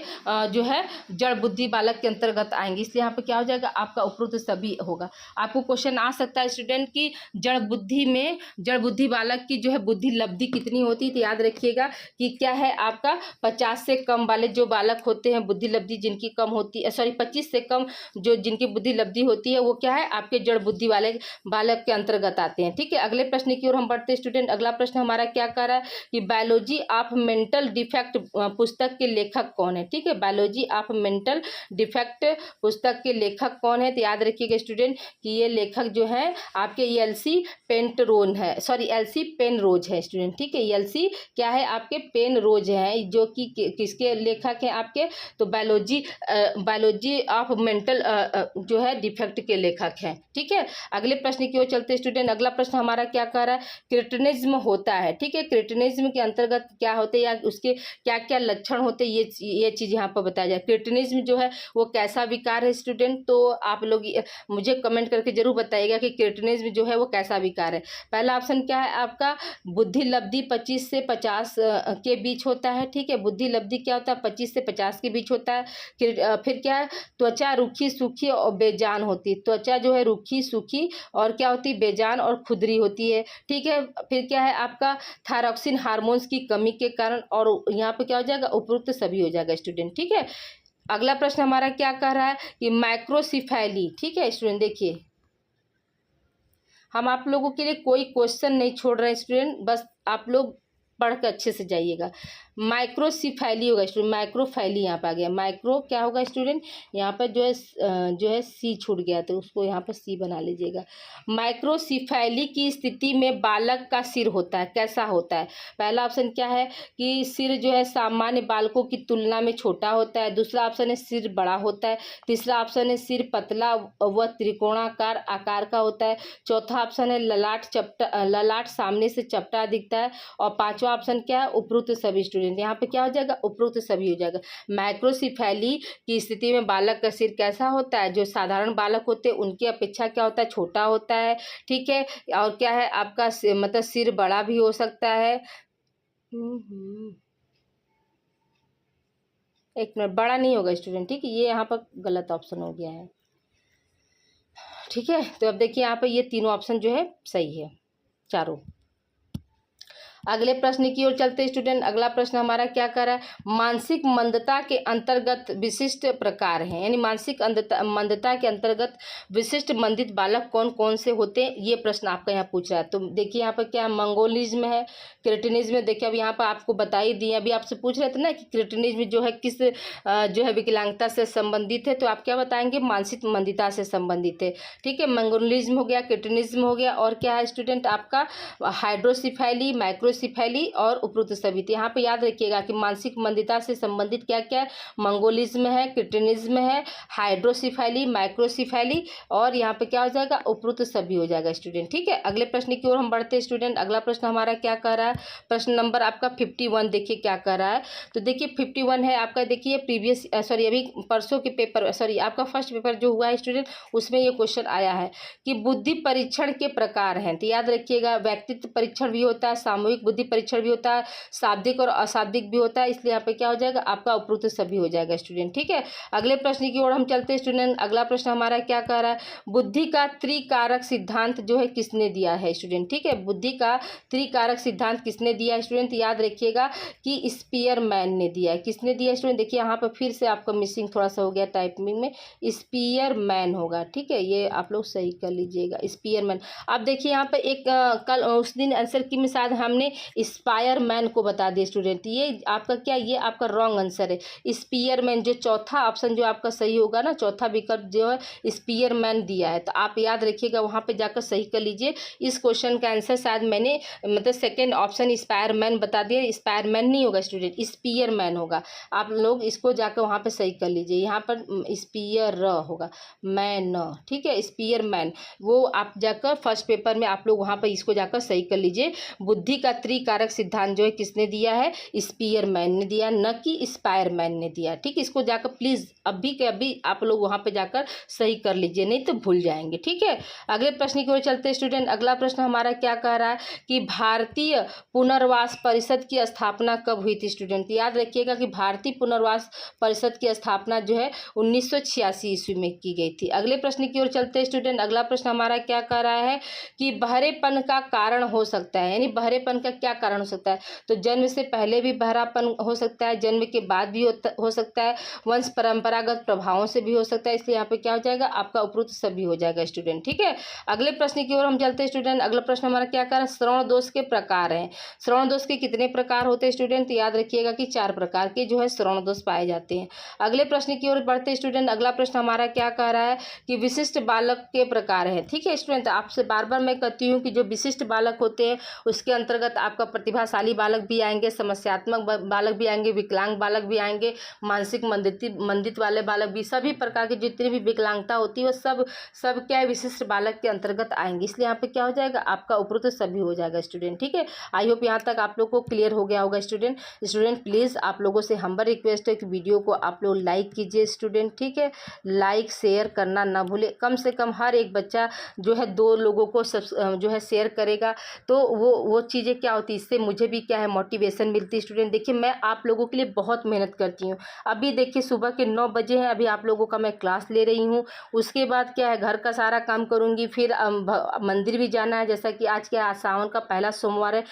जो है जड़ बुद्धि बालक के अंतर्गत आएंगे। इसलिए यहाँ पे क्या हो जाएगा आपका उपरोक्त सभी होगा। आपको क्वेश्चन आ सकता है स्टूडेंट की जड़ बुद्धि बालक की जो है बुद्धि लब्धि कितनी होती है, तो याद रखिएगा कि क्या है आपका 50 से कम वाले जो बालक होते हैं बुद्धि लब्धि जिनकी कम होती है, सॉरी 25 से कम जो जिनकी बुद्धि लब्धि होती है वो क्या है आपके जड़ बुद्धि वाले बालक के अंतर्गत आते हैं, ठीक है। अगले प्रश्न की ओर हम बढ़ते हैं स्टूडेंट। अगला प्रश्न हमारा क्या कह रहा है कि बायोलॉजी ऑफ मेंटल डिफेक्ट पुस्तक के लेखक कौन है, ठीक है। बायोलॉजी ऑफ मेंटल डिफेक्ट पुस्तक के लेखक कौन है, तो याद रखिएगा स्टूडेंट कि ये लेखक जो है आपके एलसी पेनरोज है स्टूडेंट, ठीक है। एलसी क्या है आपके पेनरोज है जो कि किसके लेखक हैं आपके, तो बायोलॉजी ऑफ मेंटल जो है डिफेक्ट के लेखक हैं, ठीक है। अगले प्रश्न की ओर चलते स्टूडेंट। अगला प्रश्न हमारा क्या कह रहा है, क्रिटिनिज्म होता है। ठीक है, क्रिटिनिज्म के अंतर्गत क्या होते हैं या उसके क्या क्या लक्षण होते हैं, ये चीज़ यहाँ पर बताया जाए। क्रिटिनिज्म जो है वो कैसा विकार है स्टूडेंट, तो आप लोग मुझे कमेंट करके जरूर बताइएगा कि क्रिटिनिज्म जो है वो कैसा विकार है। पहला ऑप्शन क्या है आपका, बुद्धि लब्धि 25 से 50 के बीच होता है। ठीक है, बुद्धि लब्धि क्या होता है, 25 से 50 के बीच होता है। फिर क्या है, त्वचा रूखी सूखी और बेजान होती है। त्वचा जो है रूखी सूखी और क्या होती है, बेजान और खुदरी होती है। ठीक है, फिर क्या है आपका, थायरॉक्सिन हार्मोन्स की कमी के कारण, और यहाँ पे क्या हो जाएगा, उपरोक्त सभी हो जाएगा स्टूडेंट। ठीक है, अगला प्रश्न हमारा क्या कह रहा है कि माइक्रोसिफेली। ठीक है स्टूडेंट, देखिए हम आप लोगों के लिए कोई क्वेश्चन नहीं छोड़ रहे हैं स्टूडेंट, बस आप लोग पढ़ के अच्छे से जाइएगा। माइक्रोसिफेली होगा स्टूडेंट, माइक्रोफैली यहाँ पे आ गया। माइक्रो क्या होगा स्टूडेंट, यहाँ पर जो है सी छूट गया तो उसको यहाँ पर सी बना लीजिएगा। माइक्रोसिफेली की स्थिति में बालक का सिर होता है, कैसा होता है। पहला ऑप्शन क्या है कि सिर जो है सामान्य बालकों की तुलना में छोटा होता है। दूसरा ऑप्शन है सिर बड़ा होता है। तीसरा ऑप्शन है सिर पतला व त्रिकोणाकार आकार का होता है। चौथा ऑप्शन है ललाट सामने से चपटा दिखता है। और पांचवा ऑप्शन क्या है, उपरोक्त सभी स्टूडेंट। यहाँ पे क्या हो जाएगा, उपरोक्त सभी हो जाएगा। माइक्रोसिफेली की स्थिति में बालक का सिर कैसा होता है, जो साधारण बालक होते हैं उनकी अपेक्षा क्या होता है, छोटा होता है। ठीक है, और क्या है आपका मतलब सिर बड़ा भी हो सकता है। एक मिनट, बड़ा नहीं होगा स्टूडेंट। ठीक है, ये यहाँ पर गलत ऑप्शन हो गया है। ठीक है, तो अब देखिए यहाँ पे ये तीनों ऑप्शन जो है सही है, चारों। अगले प्रश्न की ओर चलते स्टूडेंट। अगला प्रश्न हमारा क्या कर रहा है, मानसिक मंदता के अंतर्गत विशिष्ट प्रकार हैं, यानी मानसिक मंदता के अंतर्गत विशिष्ट मंदित बालक कौन कौन से होते हैं, ये प्रश्न आपका यहाँ पूछ रहा है। तो देखिए यहाँ पर क्या मंगोलिज्म है, क्रिटिनिज्म। देखिए अब यहाँ पर आपको बता ही दिए, अभी आपसे पूछ रहे थे ना कि क्रिटिनिज्म जो है किस जो है विकलांगता से संबंधित है, तो आप क्या बताएंगे, मानसिक मंदिता से संबंधित है। ठीक है, मंगोलिज्म हो गया, क्रिटिनिज्म हो गया, और क्या है स्टूडेंट आपका हाइड्रोसिफेली, माइक्रोसिफेली और उपरोक्त सभी। यहाँ पे याद रखिएगा कि मानसिक मंदिता से संबंधित क्या क्या है, मंगोलिज्म है, क्रिटिनिज्म है, हाइड्रोसिफेली, माइक्रोसिफेली, और यहाँ पे क्या हो जाएगा, उपरोक्त सभी हो जाएगा स्टूडेंट। ठीक है, अगले प्रश्न की ओर हम बढ़ते हैं स्टूडेंट। अगला प्रश्न हमारा क्या कर रहा है, प्रश्न नंबर आपका 51। देखिए क्या कर रहा है, तो देखिए 51 है आपका। देखिए प्रीवियस अभी परसों के पेपर आपका फर्स्ट पेपर जो हुआ है स्टूडेंट, उसमें ये क्वेश्चन आया है कि बुद्धि परीक्षण के प्रकार हैं। तो याद रखिएगा, व्यक्तित्व परीक्षण भी होता है, सामूहिक बुद्धि परीक्षण भी होता है, शाब्दिक और अशाब्दिक भी होता है। इसलिए यहाँ पे क्या हो जाएगा, आपका उपरोक्त सभी हो जाएगा स्टूडेंट। ठीक है, अगले प्रश्न की ओर हम चलते हैं स्टूडेंट। अगला प्रश्न हमारा क्या कह रहा है, बुद्धि का त्रिकारक सिद्धांत जो है किसने दिया है स्टूडेंट। ठीक है, बुद्धि का त्रिकारक सिद्धांत किसने दिया है स्टूडेंट, याद रखिएगा कि स्पीयरमैन ने दिया है। किसने दिया स्टूडेंट, देखिए यहाँ पर फिर से आपका मिसिंग थोड़ा सा हो गया टाइपिंग में, स्पीयरमैन होगा। ठीक है, ये आप लोग सही कर लीजिएगा, स्पीयरमैन। आप देखिए यहाँ पे एक कल उस दिन आंसर की में शायद हमने स्पायरमैन को बता दिया स्टूडेंट, ये आपका क्या, ये आपका रॉन्ग आंसर है। स्पीयरमैन जो चौथा ऑप्शन जो आपका सही होगा ना, चौथा विकल्प जो है स्पीयरमैन दिया है, तो आप याद रखिएगा वहाँ पे जाकर सही कर लीजिए। इस क्वेश्चन का आंसर शायद मैंने मतलब सेकेंड ऑप्शन स्पायरमैन बता दिया, स्पायरमैन नहीं होगा स्टूडेंट, स्पीयरमैन होगा। आप लोग इसको जाकर वहाँ पे सही कर लीजिए, यहाँ पर स्पीयर होगा, मैन। ठीक है, स्पीयरमैन, वो आप जाकर फर्स्ट पेपर में आप लोग वहाँ पर इसको जाकर सही कर लीजिए। बुद्धि का त्रिकारक सिद्धांत जो है किसने दिया है, स्पीयरमैन ने दिया, न कि स्पायरमैन ने दिया। ठीक, इसको जाकर प्लीज अभी के अभी आप लोग वहाँ पे जाकर सही कर लीजिए, नहीं तो भूल जाएंगे। ठीक है, अगले प्रश्न की ओर चलते स्टूडेंट। अगला प्रश्न हमारा क्या कह रहा है कि भारतीय पुनर्वास परिषद की स्थापना कब हुई थी स्टूडेंट। याद रखिएगा कि भारतीय पुनर्वास परिषद की स्थापना जो है 1986 ईस्वी में की गई थी। अगले प्रश्न की ओर चलते स्टूडेंट। अगला प्रश्न हमारा क्या कह रहा है कि बहरेपन का कारण हो सकता है, यानी बहरेपन का क्या कारण हो सकता है, तो जन्म से पहले भी बहरापन हो सकता है, जन्म के बाद भी हो सकता है, वंश परंपरागत प्रभावों से भी हो सकता है। इसलिए यहाँ पे क्या हो जाएगा, आपका उपरोक्त सभी हो जाएगा स्टूडेंट। ठीक है, अगले प्रश्न की ओर हम चलते हैं स्टूडेंट। अगला प्रश्न हमारा क्या कर रहा है, श्रवण दोष के प्रकार हैं। श्रवण दोष के कितने प्रकार होते हैं स्टूडेंट, तो याद रखिएगा कि 4 प्रकार के जो है श्रवण दोष पाए जाते हैं। अगले प्रश्न की ओर बढ़ते स्टूडेंट। अगला प्रश्न हमारा क्या कह रहा है कि विशिष्ट बालक के प्रकार हैं। ठीक है स्टूडेंट, आपसे बार बार मैं कहती हूँ कि जो विशिष्ट बालक होते हैं उसके अंतर्गत आपका प्रतिभाशाली बालक भी आएंगे, समस्यात्मक बालक भी आएंगे, विकलांग बालक भी आएंगे, मानसिक मंदित वाले बालक भी, सभी प्रकार के जितनी भी विकलांगता होती है वो सब क्या है विशिष्ट बालक के अंतर्गत आएंगे। इसलिए यहाँ पे क्या हो जाएगा, आपका उपरोक्त सभी हो जाएगा स्टूडेंट। ठीक है, आई होप यहाँ तक आप लोग को क्लियर हो गया होगा स्टूडेंट। प्लीज़ आप लोगों से हम्बल रिक्वेस्ट है कि वीडियो को आप लोग लाइक कीजिए स्टूडेंट। ठीक है, लाइक शेयर करना ना भूले, कम से कम हर एक बच्चा जो है 2 लोगों को जो है शेयर करेगा तो वो चीज़ें क्या होती है, इससे मुझे भी क्या है मोटिवेशन मिलती है स्टूडेंट। देखिए मैं आप लोगों के लिए बहुत मेहनत करती हूँ। अभी देखिए सुबह के 9 बजे हैं, अभी आप लोगों का मैं क्लास ले रही हूँ, उसके बाद क्या है घर का सारा काम करूँगी, फिर मंदिर भी जाना है। जैसा कि आज क्या सावन का पहला सोमवार है,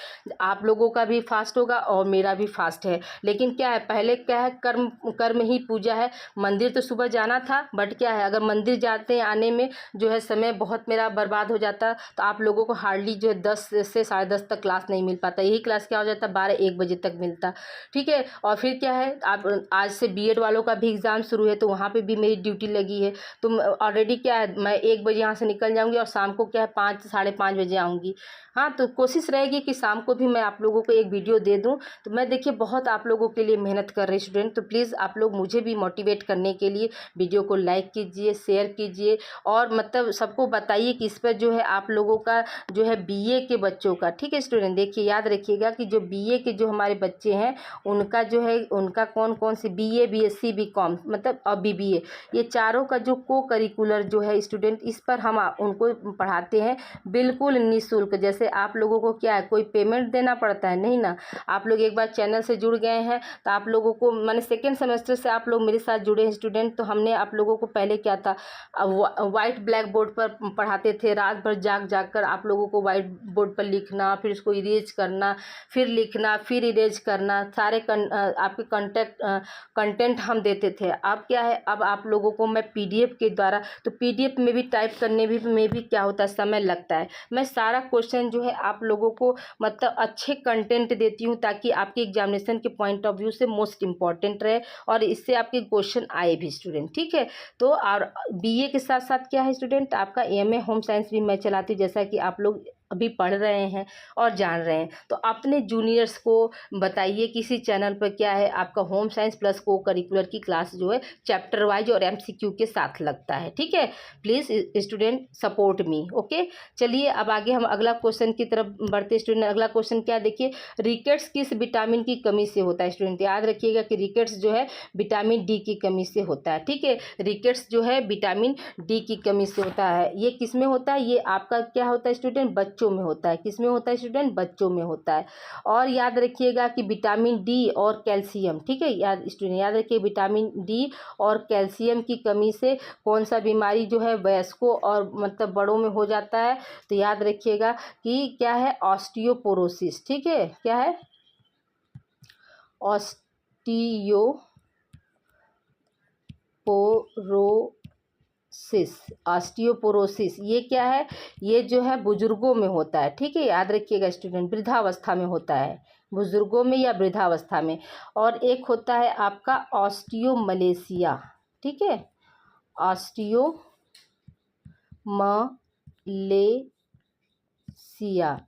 आप लोगों का भी फास्ट होगा और मेरा भी फास्ट है। लेकिन क्या है पहले क्या है कर्म ही पूजा है। मंदिर तो सुबह जाना था, बट क्या है अगर मंदिर जाते हैं आने में जो है समय बहुत मेरा बर्बाद हो जाता, तो आप लोगों को हार्डली जो है 10 से 10:30 तक क्लास नहीं मिल पाता। यही क्लास क्या हो जाता 12-1 बजे तक मिलता। ठीक है, और फिर क्या है आप आज से बीएड वालों का भी एग्ज़ाम शुरू है, तो वहाँ पे भी मेरी ड्यूटी लगी है। तो ऑलरेडी क्या है मैं 1 बजे यहाँ से निकल जाऊँगी और शाम को क्या है 5 साढ़े 5 बजे आऊँगी। हाँ, तो कोशिश रहेगी कि शाम को भी मैं आप लोगों को एक वीडियो दे दूं। तो मैं देखिए बहुत आप लोगों के लिए मेहनत कर रही स्टूडेंट, तो प्लीज़ आप लोग मुझे भी मोटिवेट करने के लिए वीडियो को लाइक कीजिए, शेयर कीजिए और मतलब सबको बताइए कि इस पर जो है आप लोगों का जो है बीए के बच्चों का। ठीक है स्टूडेंट, देखिए याद रखिएगा कि जो बीए के जो हमारे बच्चे हैं उनका जो है उनका कौन कौन सी बीए, बीएससी, बीकॉम मतलब और बीबीए, ये चारों का जो को करिकुलर जो है स्टूडेंट, इस पर हम उनको पढ़ाते हैं बिल्कुल निःशुल्क। जैसे आप लोगों को क्या है कोई पेमेंट देना पड़ता है नहीं ना। आप लोग एक बार चैनल से जुड़ गए हैं तो आप लोगों को मैंने सेकेंड सेमेस्टर से आप लोग मेरे साथ जुड़े हैं स्टूडेंट, तो हमने आप लोगों को पहले क्या था वाइट ब्लैक बोर्ड पर पढ़ाते थे, रात भर जाग कर आप लोगों को वाइट बोर्ड पर लिखना, फिर उसको इरेज करना, फिर लिखना, फिर इरेज करना, सारे आपके कंटेंट हम देते थे। अब क्या है अब आप लोगों को मैं पीडीएफ के द्वारा, तो पीडीएफ में भी टाइप करने में भी क्या होता है समय लगता है। मैं सारा क्वेश्चन जो है आप लोगों को मतलब अच्छे कंटेंट देती हूँ ताकि आपके एग्जामिनेशन के पॉइंट ऑफ व्यू से मोस्ट इम्पॉर्टेंट रहे और इससे आपके क्वेश्चन आए भी स्टूडेंट। ठीक है, तो और बीए के साथ साथ क्या है स्टूडेंट आपका एमए होम साइंस भी मैं चलाती हूँ, जैसा कि आप लोग अभी पढ़ रहे हैं और जान रहे हैं। तो अपने जूनियर्स को बताइए किसी चैनल पर क्या है आपका होम साइंस प्लस को करिकुलर की क्लास जो है चैप्टर वाइज और एमसीक्यू के साथ लगता है। ठीक है, please student support me. Okay, चलिए अब आगे हम अगला क्वेश्चन की तरफ बढ़ते स्टूडेंट। अगला क्वेश्चन क्या देखिए, रिकेट्स किस विटामिन की कमी से होता है स्टूडेंट। याद रखिएगा कि रिकेट्स जो है विटामिन डी की कमी से होता है। ठीक है, रिकेट्स जो है विटामिन डी की कमी से होता है। ये किस में होता है, ये आपका क्या होता है स्टूडेंट बच्चों में होता है। किस में होता है स्टूडेंट, बच्चों में होता है। और याद रखिएगा कि विटामिन डी और कैल्शियम, ठीक है याद स्टूडेंट याद रखिए विटामिन डी और कैल्शियम की कमी से कौन सा बीमारी जो है वयस्कों और मतलब बड़ों में हो जाता है। तो याद रखिएगा कि क्या है ऑस्टियोपोरोसिस। ठीक है, क्या है ऑस्टियोपोरोसिस। ये क्या है, ये जो है बुजुर्गों में होता है। ठीक है, याद रखिएगा स्टूडेंट वृद्धावस्था में होता है, बुजुर्गों में या वृद्धावस्था में। और एक होता है आपका ऑस्टियोमलेशिया। ठीक है,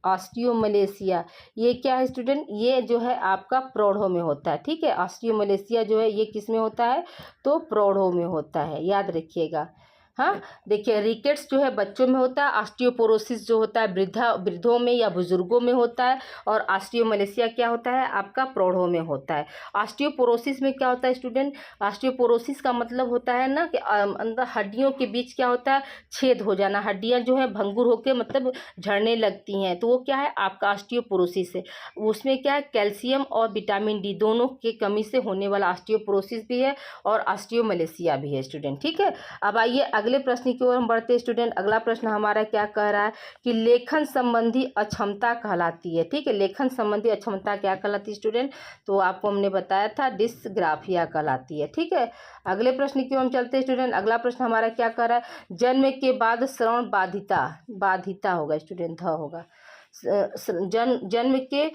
ऑस्टियोमलेशिया ये क्या है स्टूडेंट, ये जो है आपका प्रौढ़ों में होता है। ठीक है, ऑस्टियोमलेशिया जो है ये किस में होता है, तो प्रौढ़ों में होता है, याद रखिएगा। हाँ देखिए रिकेट्स जो है बच्चों में होता है, ऑस्टियोपोरोसिस जो होता है वृद्धों में या बुजुर्गों में होता है, और ऑस्टियोमलेशिया क्या होता है आपका प्रौढ़ों में होता है। ऑस्टियोपोरोसिस में क्या होता है स्टूडेंट, ऑस्टियोपोरोसिस का मतलब होता है ना कि अंदर हड्डियों के बीच क्या होता है छेद हो जाना, हड्डियां जो है भंगुर होकर मतलब झड़ने लगती हैं, तो वो क्या है आपका ऑस्टियोपोरोसिस है। उसमें क्या है कैल्शियम और विटामिन डी दोनों की कमी से होने वाला ऑस्टियोपोरोसिस भी है और ऑस्टियोमलेशिया भी है स्टूडेंट। ठीक है, अब आइए अगले प्रश्न की ओर हम बढ़ते हैं स्टूडेंट। अगला प्रश्न हमारा क्या कह रहा है कि लेखन संबंधी अक्षमता कहलाती है। ठीक है, लेखन संबंधी अक्षमता क्या कहलाती है स्टूडेंट, तो आपको हमने बताया था डिस्ग्राफिया कहलाती है। ठीक है, अगले प्रश्न की ओर हम चलते हैं स्टूडेंट। अगला प्रश्न हमारा क्या कह रहा है, जन्म के बाद श्रवण बाधिता होगा स्टूडेंट, ध होगा जन्म के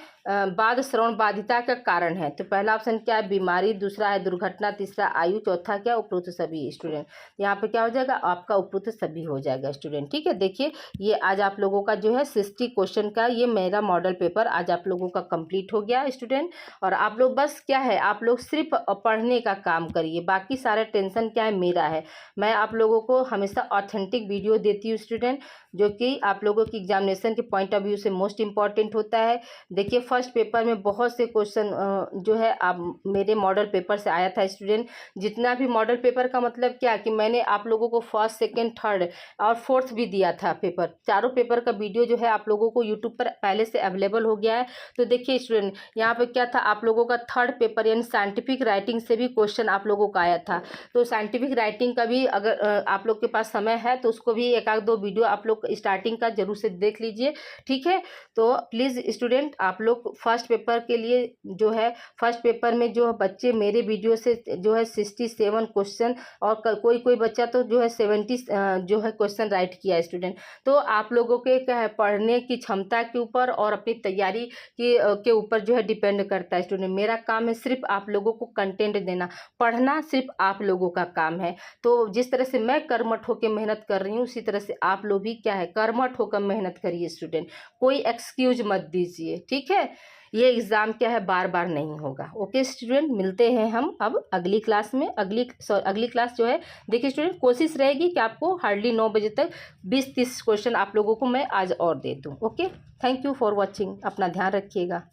बाद श्रवण बाधिता का कारण है। तो पहला ऑप्शन क्या है, बीमारी, दूसरा है दुर्घटना, तीसरा आयु, चौथा क्या, उपरोक्त सभी। स्टूडेंट यहाँ पे क्या हो जाएगा, आपका उपरोक्त सभी हो जाएगा स्टूडेंट। ठीक है, देखिए ये आज आप लोगों का जो है 60 क्वेश्चन का ये मेरा मॉडल पेपर आज आप लोगों का कंप्लीट हो गया स्टूडेंट। और आप लोग बस क्या है, आप लोग सिर्फ पढ़ने का काम करिए, बाकी सारा टेंशन क्या है मेरा है। मैं आप लोगों को हमेशा ऑथेंटिक वीडियो देती हूँ स्टूडेंट, जो कि आप लोगों की एग्जामिनेशन के पॉइंट ऑफ व्यू से मोस्ट इंपॉर्टेंट होता है। देखिए फर्स्ट पेपर में बहुत से क्वेश्चन जो है आप मेरे मॉडल पेपर से आया था स्टूडेंट। जितना भी मॉडल पेपर का मतलब क्या कि मैंने आप लोगों को फर्स्ट, सेकंड, थर्ड और फोर्थ भी दिया था पेपर। चारों पेपर का वीडियो जो है आप लोगों को यूट्यूब पर पहले से अवेलेबल हो गया है। तो देखिए स्टूडेंट यहाँ पे क्या था, आप लोगों का थर्ड पेपर यानी साइंटिफिक राइटिंग से भी क्वेश्चन आप लोगों का आया था। तो साइंटिफिक राइटिंग का भी अगर आप लोग के पास समय है तो उसको भी एक आध दो वीडियो आप लोग स्टार्टिंग का जरूर से देख लीजिए। ठीक है, तो प्लीज़ स्टूडेंट आप लोग फर्स्ट पेपर के लिए जो है, फर्स्ट पेपर में जो बच्चे मेरे वीडियो से जो है 67 क्वेश्चन और कोई कोई बच्चा तो जो है 70 जो है क्वेश्चन राइट किया है स्टूडेंट। तो आप लोगों के क्या है, पढ़ने की क्षमता के ऊपर और अपनी तैयारी के ऊपर जो है डिपेंड करता है स्टूडेंट। मेरा काम है सिर्फ आप लोगों को कंटेंट देना, पढ़ना सिर्फ आप लोगों का काम है। तो जिस तरह से मैं कर्मठ होकर मेहनत कर रही हूँ उसी तरह से आप लोग भी क्या है, कर्मठ होकर मेहनत करिए स्टूडेंट, कोई एक्सक्यूज मत दीजिए। ठीक है, ये एग्ज़ाम क्या है बार बार नहीं होगा। ओके स्टूडेंट, मिलते हैं हम अब अगली क्लास में। अगली क्लास जो है देखिए स्टूडेंट, कोशिश रहेगी कि आपको हार्डली 9 बजे तक 20-30 क्वेश्चन आप लोगों को मैं आज और दे दूँ। Okay, thank you for watching, अपना ध्यान रखिएगा।